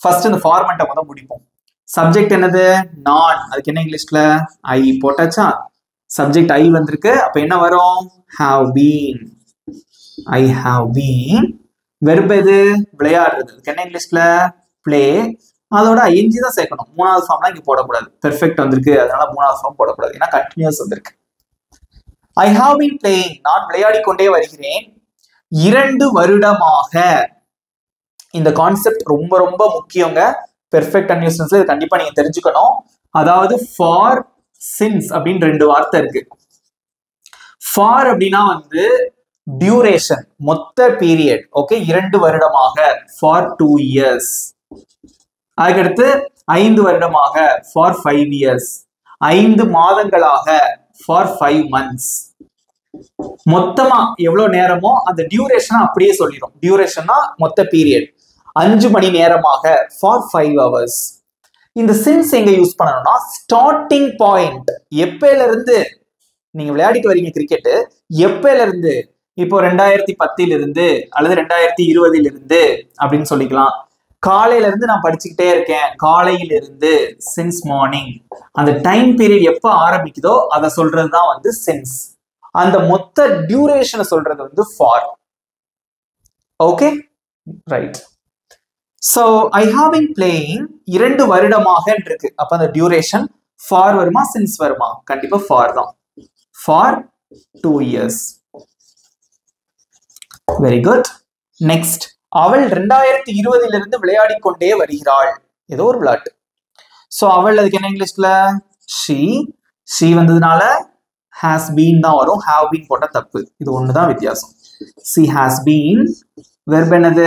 ஃபர்ஸ்ட் இந்த ஃபார்மேட்டை முதல்ல முடிப்போம். சப்ஜெக்ட் என்னது? நான். அதுக்கு என்ன இங்கிலீஷ்ல? ஐ போட்டாச்சா? சப்ஜெக்ட் ஐ வந்திருக்கு, அப்ப என்ன வரும்? Have been. I have been. Verb எது? விளையாடுறது. அதுக்கு என்ன இங்கிலீஷ்ல? பிளே. அதோட ஐஎன்ஜி தான் சேர்க்கணும். மூணாவது ஃபார்ம்லாம் இங்க போடக்கூடாது. பெர்ஃபெக்ட் வந்திருக்கு, அதனால மூணாவது ஃபார்ம் போடக்கூடாது, ஏன்னா கண்டினியூஸ் வந்திருக்கு. ஐ ஹாவ் பீன் பிளேயிங், நான் விளையாடி கொண்டே வருகிறேன் 2 வருடமாக. இந்த கான்செப்ட் ரொம்ப ரொம்ப முக்கியங்க. பெர்ஃபெக்ட் கண்டினியூஸ் டென்ஸ்ல இது கண்டிப்பா நீங்க தெரிஞ்சுக்கணும். அதாவது ஃபார், சின்ஸ் அப்படின்னு 2 வார்த்தை இருக்கு. ஃபார் அப்படின்னா வந்து டியூரேஷன், மொத்த பீரியட். ஓகே, 2 வருடமாக, ஃபார் 2 years. அதுக்கடுத்து 5 வருடமாக, ஃபார் 5 years. 5 மாதங்களாக, ஃபார் 5 months. மொத்தமா எவ்வளவு நேரமோ அந்த டியூரேஷன் அப்படியே சொல்லிடும். டியூரேஷன்னா மொத்த பீரியட். 5 மணி நேரமாக, ஃபார் 5 hours. இந்த சின்ஸ் எங்க யூஸ் பண்ணணும்னா, ஸ்டார்டிங் பாயிண்ட். எப்பல இருந்து நீங்க விளையாடிட்டு வரீங்க கிரிக்கெட், எப்பல இருந்து? இப்போ 2010 இருந்து அல்லது 2020 இருந்து அப்படின்னு சொல்லிக்கலாம். காலையில இருந்து நான் படிச்சுக்கிட்டே இருக்கேன், காலையிலிருந்து, சின்ஸ் மார்னிங். அந்த டைம் பீரியட் எப்ப ஆரம்பிக்குதோ அதை சொல்றதுதான் வந்து சின்ஸ். அந்த மொத்த டியூரேஷனை சொல்றது வந்து for. Okay, right. So I have been playing 2 வருடமாக இருக்கு. அப்ப அந்த டியூரேஷன் ஃபார் வருமா சின்ஸ் வருமா? கண்டிப்பா ஃபார் தான். For 2 years. Very good. Next, அவள் 2020 இருந்து விளையாடி கொண்டே வருகிறாள். ஏதோ ஒரு விளையாட்டு. சோ அவள், அதுக்கு என்ன இங்கிலீஷ்ல? ஷீ. ஷீ வந்ததுனால ஹாஸ் பீன் தான் வரும். ஹாவ் பீன் போட்டா தப்பு. இது ஒண்ணுதான் வித்தியாசம். She has been. வெர்ப் என்னது?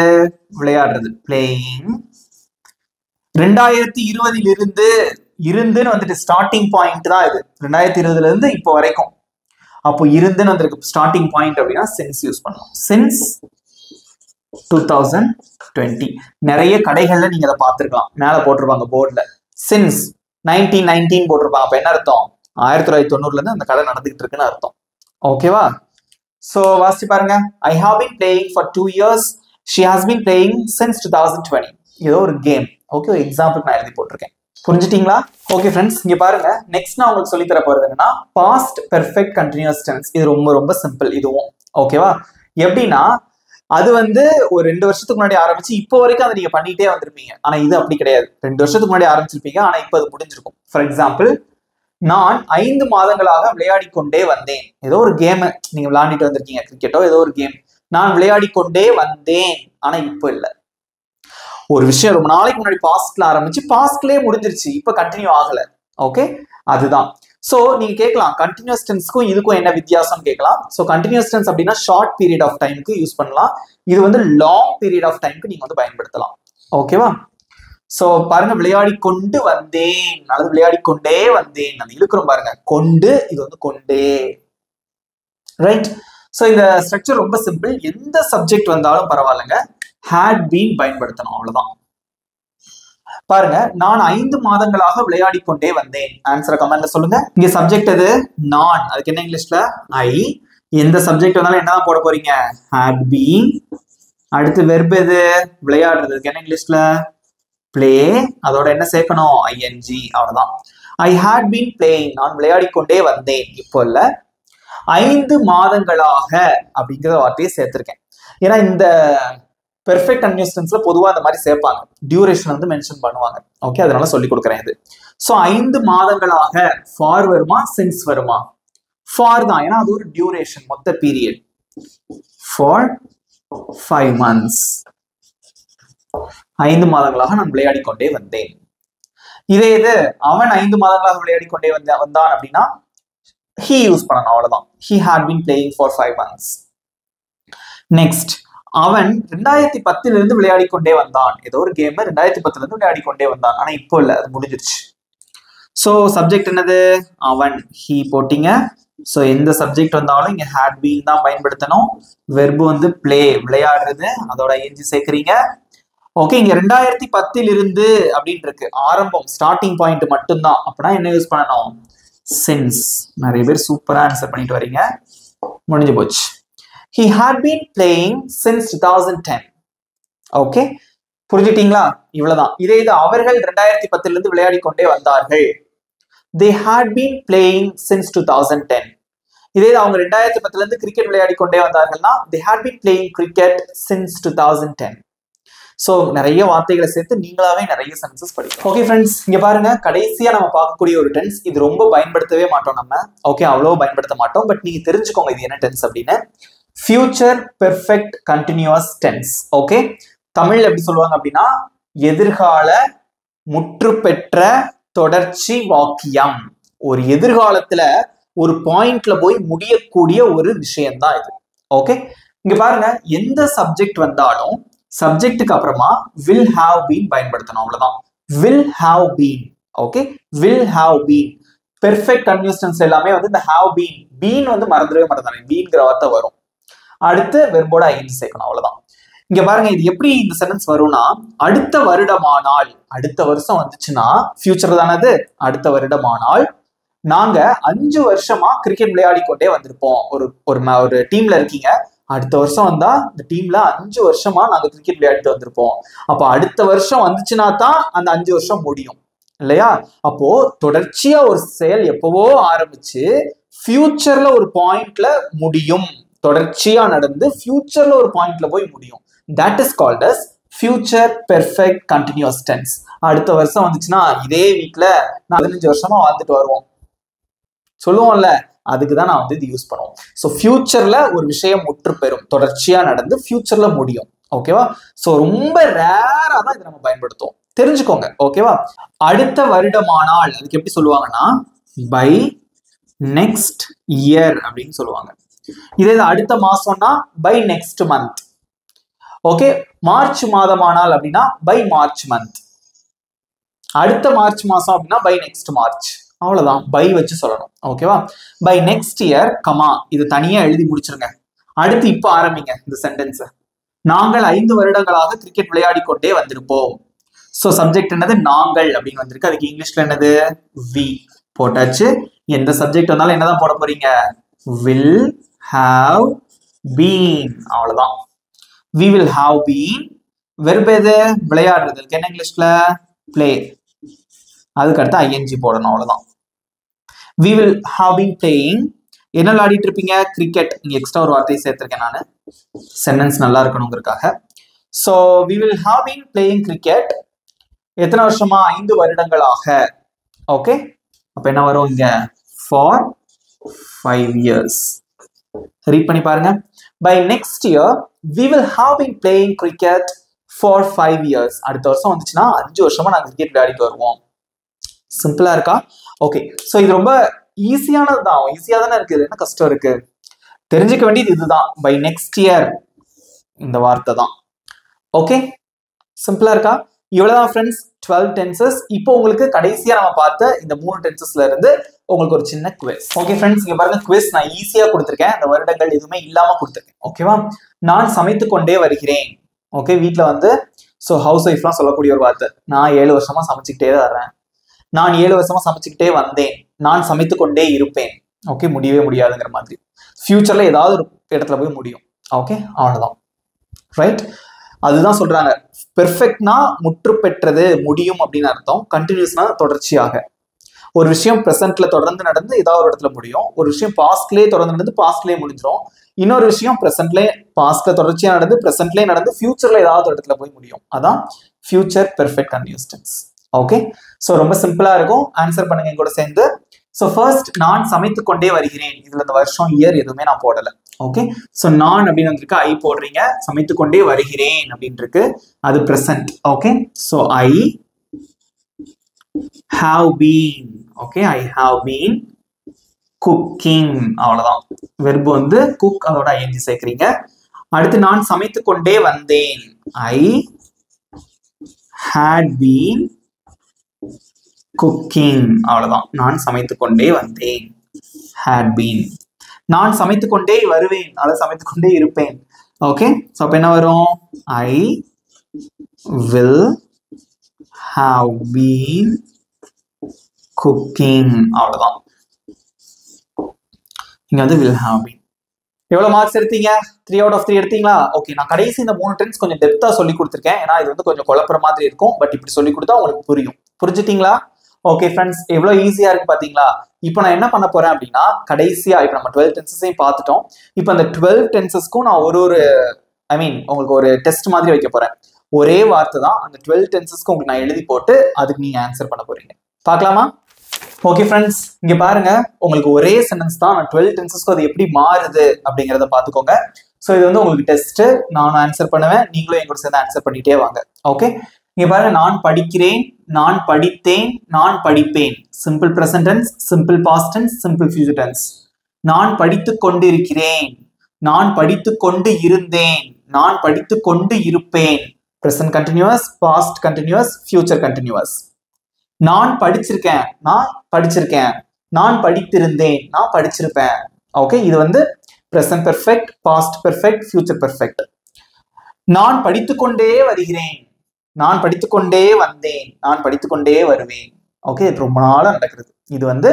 விளையாடுறது, பிளேயிங். 2020 இருந்து, இருந்துன்னு வந்துட்டு ஸ்டார்டிங் பாயிண்ட் தான் இது. 2020 இருந்து இப்போ வரைக்கும். அப்போ இருந்துன்னு வந்திருக்கு ஸ்டார்டிங் பாயிண்ட் அப்படின்னா சின்ஸ் யூஸ் பண்ணலாம். சின்ஸ் 2020. நிறைய கடைகள்ல நீங்க அதை பார்த்திருக்கலாம், மேல போட்டிருப்பாங்க போர்ட்ல சின்ஸ் 1919 போட்டிருப்பாங்க. அப்ப என்ன அர்த்தம்? 1990 இருந்து அந்த கடை நடந்துகிட்டு இருக்குன்னு அர்த்தம். ஓகேவா? சோ வாசிச்சு பாருங்க. I have been playing for 2 years. She has been playing since 2020. ஏதோ ஒரு கேம். ஓகே, எக்ஸாம்பிள் நான் எழுதி போட்டிருக்கேன். புரிஞ்சுட்டீங்களா? ஓகே ஃப்ரெண்ட்ஸ், இங்க பாருங்க. நெக்ஸ்ட் நான் உங்களுக்கு சொல்லி தர போறது என்னன்னா பாஸ்ட் பெர்ஃபெக்ட் கண்டினியூஸ் டென்ஸ். இது ரொம்ப ரொம்ப சிம்பிள் இதுவும். ஓகேவா? எப்படின்னா அது வந்து ஒரு 2 வருஷத்துக்கு முன்னாடி ஆரம்பிச்சு இப்போ வரைக்கும் அதை நீங்க பண்ணிட்டே வந்திருப்பீங்க. ஆனா இது அப்படி கிடையாது. 2 வருஷத்துக்கு முன்னாடி ஆரம்பிச்சிருப்பீங்க, ஆனா இப்போ அது முடிஞ்சிருக்கும். ஃபார் எக்ஸாம்பிள், நான் 5 மாதங்களாக விளையாடி கொண்டே வந்தேன். ஏதோ ஒரு கேம் நீங்க விளையாடிட்டு வந்திருக்கீங்க, கிரிக்கெட்டோ ஏதோ ஒரு கேம். நான் விளையாடி கொண்டே வந்தேன், ஆனா இப்போ இல்ல. ஒரு விஷயம் ரொம்ப நாளைக்கு முன்னாடி பாஸ்ட்ல ஆரம்பிச்சு பாஸ்ட்லயே முடிஞ்சிருச்சு, இப்ப கண்டினியூ ஆகல. ஓகே, அதுதான். சோ நீங்க கேட்கலாம் கண்டினியூஸ் டென்ஸ்க்கும் இதுக்கும் என்ன வித்தியாசம் கேட்கலாம். சோ கண்டினியூஸ் டென்ஸ் அப்படின்னா ஷார்ட் பீரியட் ஆஃப் டைமுக்கு யூஸ் பண்ணலாம். இது வந்து லாங் பீரியட் ஆஃப் டைமுக்கு நீங்க வந்து பயன்படுத்தலாம். ஓகேவா? சோ பாருங்க, விளையாடி கொண்டு வந்தேன் அல்லது விளையாடி கொண்டே வந்தேன். நம்ம இழுக்கிறோம் பாருங்க, கொண்டு, இது வந்து கொண்டே. ரைட்? சோ இந்த ஸ்ட்ரக்சர் ரொம்ப சிம்பிள். எந்த சப்ஜெக்ட் வந்தாலும் பரவாயில்லைங்க, had been பயன்படுத்தணும், அவ்வளவுதான். பாருங்க, நான் 5 மாதங்களாக விளையாடி கொண்டே வந்தேன். ஆன்சரை கமெண்ட்ல சொல்லுங்க. இங்க சப்ஜெக்ட் எது? நான். அதுக்கு என்ன இங்கிலீஷ்ல? ஐ. எந்த சப்ஜெக்ட் வந்தாலும் என்ன போட போறீங்க? had been. அடுத்து வெர்ப் எது? விளையாடுறது. அதுக்கு என்ன இங்கிலீஷ்ல? பிளே. அதோட என்ன சேர்க்கணும்? ing. அவ்வளவுதான். ஐ had been playing. நான் விளையாடி கொண்டே வந்தேன். இப்போ இல்ல, 5 மாதங்களாக அப்படிங்கிற வார்த்தையை சேர்த்திருக்கேன். ஏன்னா இந்த பெர்ஃபெக்ட் கண்டினியூஸ் டென்ஸ்ல பொதுவா அந்த மாதிரி சேர்ப்பாங்க, டியூரேஷன் வந்து மென்ஷன் பண்ணுவாங்க. ஓகே, அதனால சொல்லி கொடுக்குறேன் இது. சோ 5 மாதங்களாக ஃபார் வருமா சின்ஸ் வருமா? ஃபார் தான், ஏன்னா அது ஒரு டியூரேஷன், மொத்த பீரியட். For 5 months. 5 மாதங்களாக நான் விளையாடி கொண்டே வந்தேன். இதே இது அவன் 5 மாதங்களாக விளையாடி கொண்டே வந்தான் அப்படின்னா he யூஸ் பண்ணணும், அவ்வளவுதான். he had been playing for 5 months. Next, அவன் 2010 இருந்து விளையாடி கொண்டே வந்தான். ஏதோ ஒரு கேம் 2010 இருந்து விளையாடி கொண்டே வந்தான், ஆனா இப்போ இல்ல, அது முடிஞ்சிருச்சு. சோ சப்ஜெக்ட் என்னது? அவன். he போட்டீங்க. சோ எந்த சப்ஜெக்ட் வந்தாலும் இங்க had been தான் பயன்படுத்தணும். வெர்பு வந்து play, விளையாடுறது, அதோட ing சேர்க்கிறீங்க. ஓகே, இங்க 2010 இருந்து அப்படின்னு இருக்கு, ஆரம்பம், ஸ்டார்டிங் பாயிண்ட் மட்டும்தான். அப்படின்னா என்ன யூஸ் பண்ணணும்? since. நிறைய பேர் சூப்பரா ஆன்சர் பண்ணிட்டு வரீங்க. முடிஞ்சு போச்சு. He had been playing since 2010. Okay, புரிஞ்சுட்டீங்களா? இவ்வளவுதான். இதே இது அவர்கள் 2010 இருந்து விளையாடி கொண்டே வந்தார்கள். They had been playing since 2010. இதே இது அவங்க 2010 இருந்து கிரிக்கெட் விளையாடி கொண்டே வந்தார்கள்னா they had been playing cricket since 2010. So நிறைய வார்த்தைகளை சேர்த்து நீங்களாவே நிறைய சென்டென்சஸ் படிக்கலாம். ஓகே ஃப்ரெண்ட்ஸ், இங்க பாருங்க, கடைசியா நம்ம பார்க்கக்கூடிய ஒரு டென்ஸ். இது ரொம்ப பயன்படுத்தவே மாட்டோம் நம்ம. ஓகே, அவ்வளவு பயன்படுத்த மாட்டோம். பட் நீங்க தெரிஞ்சுக்கோங்க இது என்ன டென்ஸ் அப்படின்னு. Future perfect continuous tense. Okay, தமிழ்ல எப்படி சொல்லுவாங்க அப்படின்னா எதிர்கால முற்று பெற்ற தொடர்ச்சி வாக்கியம். ஒரு எதிர்காலத்துல ஒரு பாயிண்ட்ல போய் முடியக்கூடிய ஒரு விஷயம் தான் இது. ஓகே, இங்க பாருங்க, எந்த சப்ஜெக்ட் வந்தாலும் சப்ஜெக்ட்டுக்கு அப்புறமா will have been பயன்படுத்தணும், அவ்வளவுதான். will have been. Okay, will have been. Perfect continuous tense எல்லாமே வந்து இந்த have been வந்து மறந்துடவே மறந்துடாங்க, பீன்ங்கிற வார்த்தை வரும். அடுத்து வெர்போட ஐஎன்ஜி சேர்க்கணும், அவ்வளவுதான். இங்க பாருங்க, இது எப்படி இந்த சென்டென்ஸ் வரும்னா அடுத்த வருடமானால், அடுத்த வருஷம் வந்துச்சுன்னா ஃபியூச்சர் தானது. அடுத்த வருடமானால் நாங்க 5 வருஷமா கிரிக்கெட் விளையாடி கொண்டே வந்திருப்போம். ஒரு டீம்ல இருக்கீங்க, அடுத்த வருஷம் வந்தா இந்த டீம்ல 5 வருஷமா நாங்க கிரிக்கெட் விளையாடிட்டு வந்திருப்போம். அப்ப அடுத்த வருஷம் வந்துச்சுன்னா தான் அந்த 5 வருஷம் முடியும் இல்லையா? அப்போ தொடர்ச்சியா ஒரு செயல் எப்பவோ ஆரம்பிச்சு ஃபியூச்சர்ல ஒரு பாயிண்ட்ல முடியும், தொடர்ச்சியா நடந்து ஃபியூச்சர்ல ஒரு பாயிண்ட்ல போய் முடியும். That is called as future perfect continuous tense. அடுத்த வருஷம் வந்துச்சுன்னா இதே வீக்ல நான் 15 வருஷமா வாழ்ந்துட்டு வருவோம் சொல்லுவோம்ல, அதுக்கு தான் நான் வந்து இது யூஸ் பண்ணுவோம். ஸோ ஃபியூச்சர்ல ஒரு விஷயம் முற்று பெறும், தொடர்ச்சியா நடந்து ஃபியூச்சர்ல முடியும். ஓகேவா? ஸோ ரொம்ப ரேரா தான் இதை நம்ம பயன்படுத்துவோம், தெரிஞ்சுக்கோங்க. ஓகேவா? அடுத்த வருடமானால் அதுக்கு எப்படி சொல்லுவாங்கன்னா பை நெக்ஸ்ட் இயர் அப்படின்னு சொல்லுவாங்க. இதே அடுத்த மாசம்னா by next month. Okay, March மாதமானால் அப்படின்னா பை மார்ச் மந்த். அடுத்த மார்ச் மாசம் அப்படின்னா பை நெக்ஸ்ட் மார்ச். அவ்வளவுதான், பை வச்சு சொல்லணும். ஓகேவா? பை நெக்ஸ்ட் இயர் கமா, இது தனியா எழுதி முடிச்சிருங்க. அடுத்து இப்ப ஆரம்பிங்க இந்த சென்டென்ஸ். நாங்கள் 5 வருடங்களாக கிரிக்கெட் விளையாடி கொண்டே வந்திருப்போம். சோ சப்ஜெக்ட் என்னது? நாங்கள் அப்படின்னு வந்திருக்கு. அதுக்கு இங்கிலீஷ்ல என்னது? வி போட்டாச்சு. எந்த சப்ஜெக்ட் வந்தாலும் என்னதான் போட போறீங்க? will have been. அவ்வளவுதான், we will have been. Verb எது? விளையாடுறது. என்ன இங்கிலீஷ்ல? play. அதுக்கு அடுத்து ing போடணும், அவ்வளவுதான். we will have been playing. என்ன விளையாடிட்டு இருப்பீங்க? கிரிக்கெட். இங்க எக்ஸ்ட்ரா ஒரு வார்த்தையை சேர்த்திருக்கேன் நான், சென்டென்ஸ் நல்லா இருக்கணுங்கிறதுக்காக. so we will have been playing cricket. எத்தனை வருஷமா? 5 வருடங்களாக. ஓகே, அப்ப என்ன வரும் இங்க? for 5 years. ரீட் பண்ணி பாருங்க. by next year we will have been playing cricket for 5 years. அடுத்த வருஷம் வந்துச்சுன்னா 5 வருஷமா நாங்க கிரிக்கெட் விளையாடிட்டு வருவோம். சிம்பிளா இருக்கா? ஓகே, சோ இது ரொம்ப ஈஸியானது தான். ஈஸியா தானே இருக்கு, என்ன கஷ்டம் இருக்கு? தெரிஞ்சுக்க வேண்டியது இதுதான். by next year இந்த வார்த்தை தான். ஓகே, சிம்பிளா இருக்கா? இவ்வளவுதான் ஃப்ரெண்ட்ஸ் 12 tenses. இப்போ உங்களுக்கு கடைசியா நம்ம பார்த்த இந்த 3 டென்சஸ்ல இருந்து உங்களுக்கு ஒரு சின்ன குவிஸ். ஓகே ஃப்ரெண்ட்ஸ், இங்க பாருங்க, குவிஸ் நான் ஈஸியா கொடுத்துருக்கேன், அந்த வருடங்கள் எதுவுமே இல்லாம கொடுத்துருக்கேன். ஓகேவா? நான் சமைத்து கொண்டே வருகிறேன். ஓகே, வீட்டுல வந்து ஸோ ஹவுஸ் ஒய்ஃப்லாம் சொல்லக்கூடிய ஒரு வார்த்தை. நான் 7 வருஷமா சமைச்சுக்கிட்டே வர்றேன். நான் 7 வருஷமா சமைச்சுக்கிட்டே வந்தேன். நான் சமைத்து கொண்டே இருப்பேன். ஓகே, முடியவே முடியாதுங்கிற மாதிரி. ஃபியூச்சர்ல ஏதாவது ஒரு இடத்துல போய் முடியும். ஓகே, அவ்வளவுதான். ரைட், அதுதான் சொல்றாங்க. பெர்ஃபெக்ட்னா முற்று பெற்றது, முடியும் அப்படின்னு அர்த்தம். கண்டினியூஸ்னா தொடர்ச்சியாக. ஒரு விஷயம் ப்ரெசென்ட்ல தொடர்ந்து நடந்து ஏதாவது ஒரு இடத்துல முடியும். ஒரு விஷயம் பாஸ்ட்லயே தொடர்ந்து நடந்து பாஸ்ட்லயே முடிஞ்சிடும். இன்னொரு விஷயம் ப்ரெசென்ட்லயே பாஸ்ட்ல தொடர்ச்சியா நடந்து ப்ரெசென்ட்லயே நடந்து ஃபியூச்சர்ல ஏதாவது ஒரு இடத்துல போய் முடியும். அதான் future perfect continuous tense. Okay, so ரொம்ப சிம்பிளா இருக்கும். ஆன்சர் பண்ணுங்க என் கூட சேர்ந்து. ஸோ ஃபர்ஸ்ட், நான் சமைத்து கொண்டே வருகிறேன். இதுல இந்த வருஷம் இயர் எதுவுமே நான் போடல. ஓகே, ஸோ நான் அப்படின்னு வந்திருக்கு, ஐ போடுறீங்க. சமைத்து கொண்டே வருகிறேன் அப்படின்னு இருக்கு, அது present. Okay, so I have been. Okay, I have been cooking. அவ்வளவுதான். வெர்பு வந்து குக், அதோட ing சேர்க்கிறீங்க. அடுத்து நான் சமைத்து கொண்டே வந்தேன். ஐ had been cooking. அவ்வளவுதான். நான் சமைத்து கொண்டே வந்தேன், had been. நான் சமைத்து கொண்டே வருவேன், அதாவது சமைத்து கொண்டே இருப்பேன். ஓகே, ஸோ அப்ப என்ன வரும்? ஐ will have been cooking. அவ்வளவுதான். இங்க வந்து will have been. எவ்வளவு மார்க்ஸ் எடுத்தீங்க? 3 out of 3 எடுத்தீங்களா? ஓகே, நான் கடைசி இந்த 3 டென்ஸ் கொஞ்சம் டெப்தா சொல்லி கொடுத்துருக்கேன். ஏன்னா இது வந்து கொஞ்சம் குழப்பற மாதிரி இருக்கும். பட் இப்படி சொல்லி கொடுத்தா உங்களுக்கு புரியும். புரிஞ்சுட்டீங்களா? ஓகே ஃப்ரெண்ட்ஸ், எவ்வளவு ஈஸியா இருக்கு பாத்தீங்களா? இப்போ நான் என்ன பண்ண போறேன் அப்படின்னா, கடைசியா இப்போ நம்ம 12 டென்சஸையும் பார்த்துட்டோம். இப்போ அந்த 12 டென்சஸ்க்கும் நான் ஒரு உங்களுக்கு ஒரு டெஸ்ட் மாதிரி வைக்க போறேன். ஒரே வார்த்தை தான், அந்த 12 டென்சஸ்க்கு உங்களுக்கு நான் எழுதி போட்டு அதுக்கு நீங்க ஆன்சர் பண்ண போறீங்க. பார்க்கலாமா? ஓகே ஃப்ரெண்ட்ஸ், இங்க பாருங்க, உங்களுக்கு ஒரே சென்டென்ஸ் தான். நான் 12 டென்சஸ்க்கு அது எப்படி மாறுது அப்படிங்கிறத பாத்துக்கோங்க. ஸோ இது வந்து உங்களுக்கு டெஸ்ட். நானும் ஆன்சர் பண்ணுவேன், நீங்களும் என் கூட சேர்ந்து ஆன்சர் பண்ணிட்டே வாங்க. ஓகே, இங்க பாருங்க, நான் படிக்கிறேன், நான் படித்தேன், நான் படிப்பேன். Simple present tense, simple past tense, simple future tense. நான் படித்துக் கொண்டிருக்கிறேன், நான் படித்துக் கொண்டு இருந்தேன், நான் படித்துக் கொண்டு இருப்பேன். Present continuous, past continuous, future continuous. நான் படிச்சிருக்கேன், நான் படிச்சிருக்கேன். நான் படித்திருந்தேன், நான் படிச்சிருப்பேன். ஓகே, இது வந்து present perfect, past perfect, future perfect. நான் படித்துக்கொண்டே வருகிறேன், நான் படித்துக்கொண்டே வந்தேன், நான் படித்துக்கொண்டே வருவேன். ஓகே, ரொம்ப நாளா நடக்கிறது. இது வந்து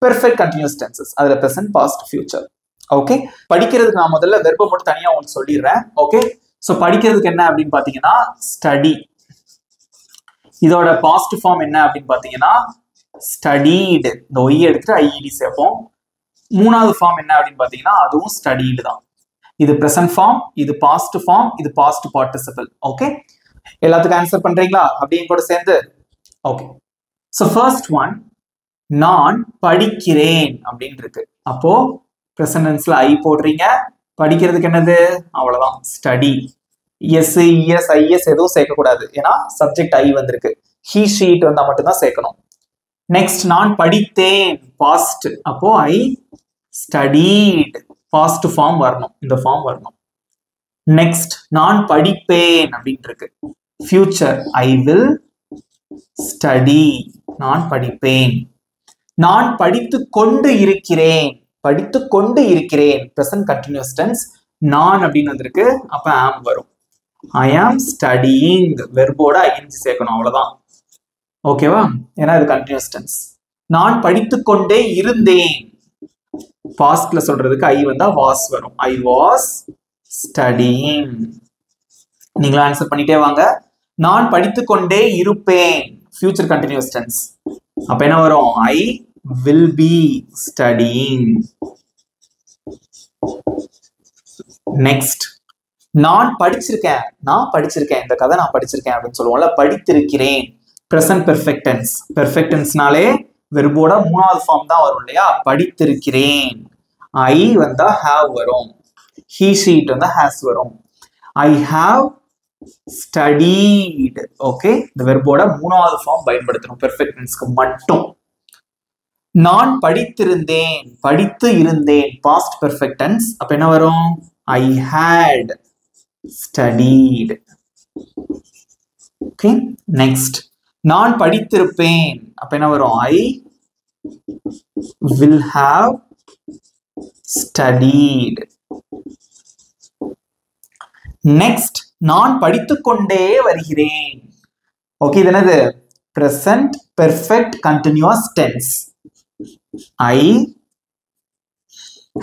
பெர்ஃபெக்ட் கண்டினியூஸ் டென்சஸ். அதுல பிரசன்ட், பாஸ்ட், ஃபியூச்சர். ஓகே, படிக்கிறதுக்கு நான் முதல்ல வெர்பை மட்டும் தனியா உங்களுக்கு சொல்லிடுறேன். ஓகே, ஸோ படிக்கிறதுக்கு என்ன அப்படின்னு பாத்தீங்கன்னா ஸ்டடி. இதோட பாஸ்ட் ஃபார்ம் என்ன அப்படின்னு பாத்தீங்கன்னா ஸ்டடீடு. இந்த ஒய் எடுத்துட்டு ஐஇடி சேர்ப்போம். மூணாவது ஃபார்ம் என்ன அப்படின்னு பாத்தீங்கன்னா அதுவும் ஸ்டடீடு தான். இது பிரசன்ட் ஃபார்ம், இது பாஸ்ட் ஃபார்ம், இது பாஸ்ட் பார்ட்டிசிபிள். ஓகே, எல்லாத்துக்கும் ஆன்சர் பண்றீங்களா அப்படியே கூட சேர்ந்து? ஓகே, ஸோ ஃபர்ஸ்ட் ஒன், நான் படிக்கிறேன் அப்படின்னு இருக்கு. அப்போ பிரசன்ட் டென்ஸ்ல ஐ போடுறீங்க. படிக்கிறதுக்கு என்னது? அவ்வளவுதான், ஸ்டடி. எஸ், இஎஸ், ஐஎஸ் எதுவும் சேர்க்கக்கூடாது, ஏன்னா சப்ஜெக்ட் ஐ வந்திருக்கு. ஹீ, ஷீட் வந்தா மட்டும்தான் சேர்க்கணும். நெக்ஸ்ட், நான் படித்தேன், பாஸ்ட். அப்போ ஐ ஸ்டடீட், பாஸ்ட் ஃபார்ம் வரணும், இந்த ஃபார்ம் வரணும். நெக்ஸ்ட், நான் படிப்பேன் அப்படின்னு இருக்கு. ஃபியூச்சர், ஐ வில் ஸ்டடி, நான் படிப்பேன். நான் படித்துக் கொண்டு இருக்கிறேன், படித்துக் கொண்டு இருக்கிறேன், பிரசன்ட் கண்டினியூஸ் டென்ஸ். நான் அப்படின்னு வந்திருக்கு, அப்ப ஆம் வரும். ஐ ஆம் ஸ்டடியிங், வெர்போட ஐஎன்ஜி சேர்க்கணும், அவ்வளவுதான். ஓகேவா? ஏன்னா இது கண்டினியூஸ் டென்ஸ். நான் படித்துக் கொண்டே இருந்தேன், பாஸ்ட்ல சொல்றதுக்கு ஐ வந்தா வாஸ் வரும். I was studying. நீங்களும் ஆன்சர் பண்ணிட்டே வாங்க. நான் படித்துக் கொண்டே இருப்பேன், future continuous tense. அப்ப என்ன வரும்? I will be studying. Next, நான் படிச்சிருக்கேன் இந்த கதை நான் படிச்சிருக்கேன் அப்படின்னு சொல்லுவோம்ல, படித்திருக்கிறேன். present perfect tense. perfect tenseனாலே வெர்போட மூணாவது ஃபார்ம் தான் வரும் இல்லையா? படித்திருக்கிறேன். I வந்தா have வரும், he she வந்தா has வரும். I have studied. ஓகே, இந்த வெர்போட மூணாவது ஃபார்ம் பயன்படுத்தணும் perfect tenseக்கு மட்டும். நான் படித்திருந்தேன், படித்து இருந்தேன் past perfect tense. அப்ப என்ன வரும்? I had studied. Okay, next, நான் படித்திருப்பேன். அப்ப என்ன வரும்? I will have studied. Next, நான் படித்துக்கொண்டே வருகிறேன். ஓகே, இது என்னது? present perfect continuous tense. I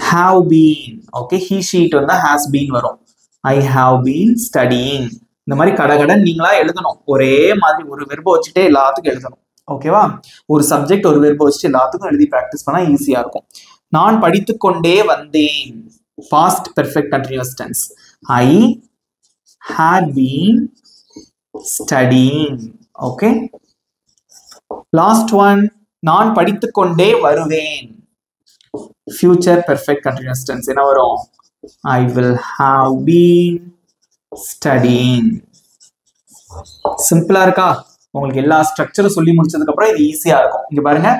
have been. Okay, he she வந்தா has been வரும். I have been studying. இந்த மாதிரி கடகடன் நீங்களா எழுதணும். ஒரே மாதிரி ஒரு வெர்பை வச்சுட்டே எல்லாத்துக்கும் எழுதணும். ஓகேவா? ஒரு சப்ஜெக்ட் ஒரு வெர்பை வச்சுட்டு எல்லாத்துக்கும் எழுதி பிராக்டிஸ் பண்ணா ஈஸியா இருக்கும். நான் படித்துக்கொண்டே வந்தேன் past perfect continuous tense. I had been studying. Okay, last one, நான் படித்துக்கொண்டே வருவேன் future perfect continuous tense. என்ன வரும்? I will have been studying. சிம்பிளா இருக்கா? உங்களுக்கு எல்லா ஸ்ட்ரக்சரும் சொல்லி முடிச்சதுக்கு அப்புறம் இது ஈஸியா இருக்கும். இங்க பாருங்க,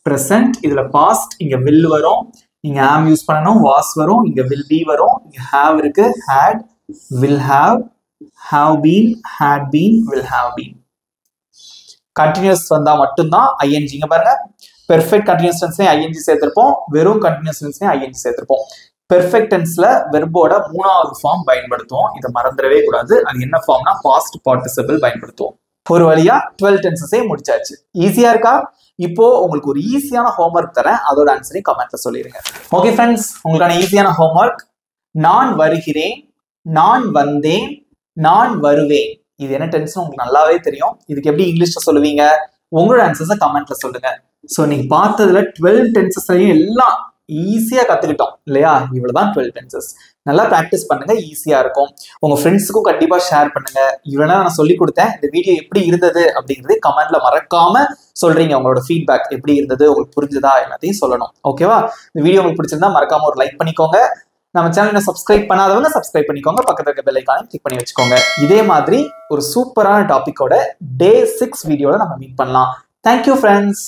present, இதுல past, இங்க will வரும், இங்க am யூஸ் பண்ணனும், was வரும், இங்க will be வரும், இங்க have இருக்கு, had, will have been, had been, will have been. continuous வந்தா மட்டும்தான் ing. இங்க பாருங்க, perfect continuous tense ing சேர்த்திருப்போம், வெறும் continuous tense ing சேர்த்திருப்போம். perfect tenseல வெர்போட மூணாவது ஃபார்ம் பயன்படுத்துவோம். இதை மறந்துடவே கூடாது. அது என்ன ஃபார்ம்னா past participle பயன்படுத்துவோம். ஒரு வழியா 12 டென்சஸே முடிச்சாச்சு. ஈஸியா இருக்கா? இப்போ உங்களுக்கு ஒரு ஈஸியான ஹோம்வொர்க் தரேன், அதோட ஆன்சரையும் கமெண்ட்ல சொல்லிருங்க. ஓகே ஃப்ரெண்ட்ஸ், உங்களுக்கான ஈஸியான ஹோம்வொர்க், நான் வருகிறேன், நான் வந்தேன், நான் வருவேன். இது என்ன டென்ஸ் உங்களுக்கு நல்லாவே தெரியும். இதுக்கு எப்படி இங்கிலீஷ்ல சொல்லுவீங்க? உங்களோட ஆன்சர்ஸை கமெண்ட்ல சொல்லுங்க. ஸோ நீங்க பார்த்ததுல 12 டென்சஸ்லையும் எல்லாம் ஈஸியா கத்துக்கிட்டோம் இல்லையா? இவ்வளவுதான் 12 டென்சஸ். நல்லா பிராக்டிஸ் பண்ணுங்க, ஈஸியா இருக்கும். உங்க ஃப்ரெண்ட்ஸுக்கும் கண்டிப்பா ஷேர் பண்ணுங்க. இவ்வளவு நான் சொல்லி கொடுத்தேன், இந்த வீடியோ எப்படி இருந்தது அப்படிங்கிறது கமெண்ட்ல மறக்காம சொல்றீங்க. உங்களோட ஃபீட்பேக் எப்படி இருந்தது, உங்களுக்கு புரிஞ்சதா, எல்லாத்தையும் சொல்லணும். ஓகேவா? இந்த வீடியோ உங்களுக்கு பிடிச்சிருந்தா மறக்காம ஒரு லைக் பண்ணிக்கோங்க. நம்ம சேனலை சப்ஸ்கிரைப் பண்ணாதவங்க சப்ஸ்கிரைப் பண்ணிக்கோங்க, பக்கத்துல இருக்க பெல் ஐகானை கிளிக் பண்ணி வச்சுக்கோங்க. இதே மாதிரி ஒரு சூப்பரான டாபிக்கோட Day 6 வீடியோல நம்ம மீட் பண்ணலாம். Thank you friends.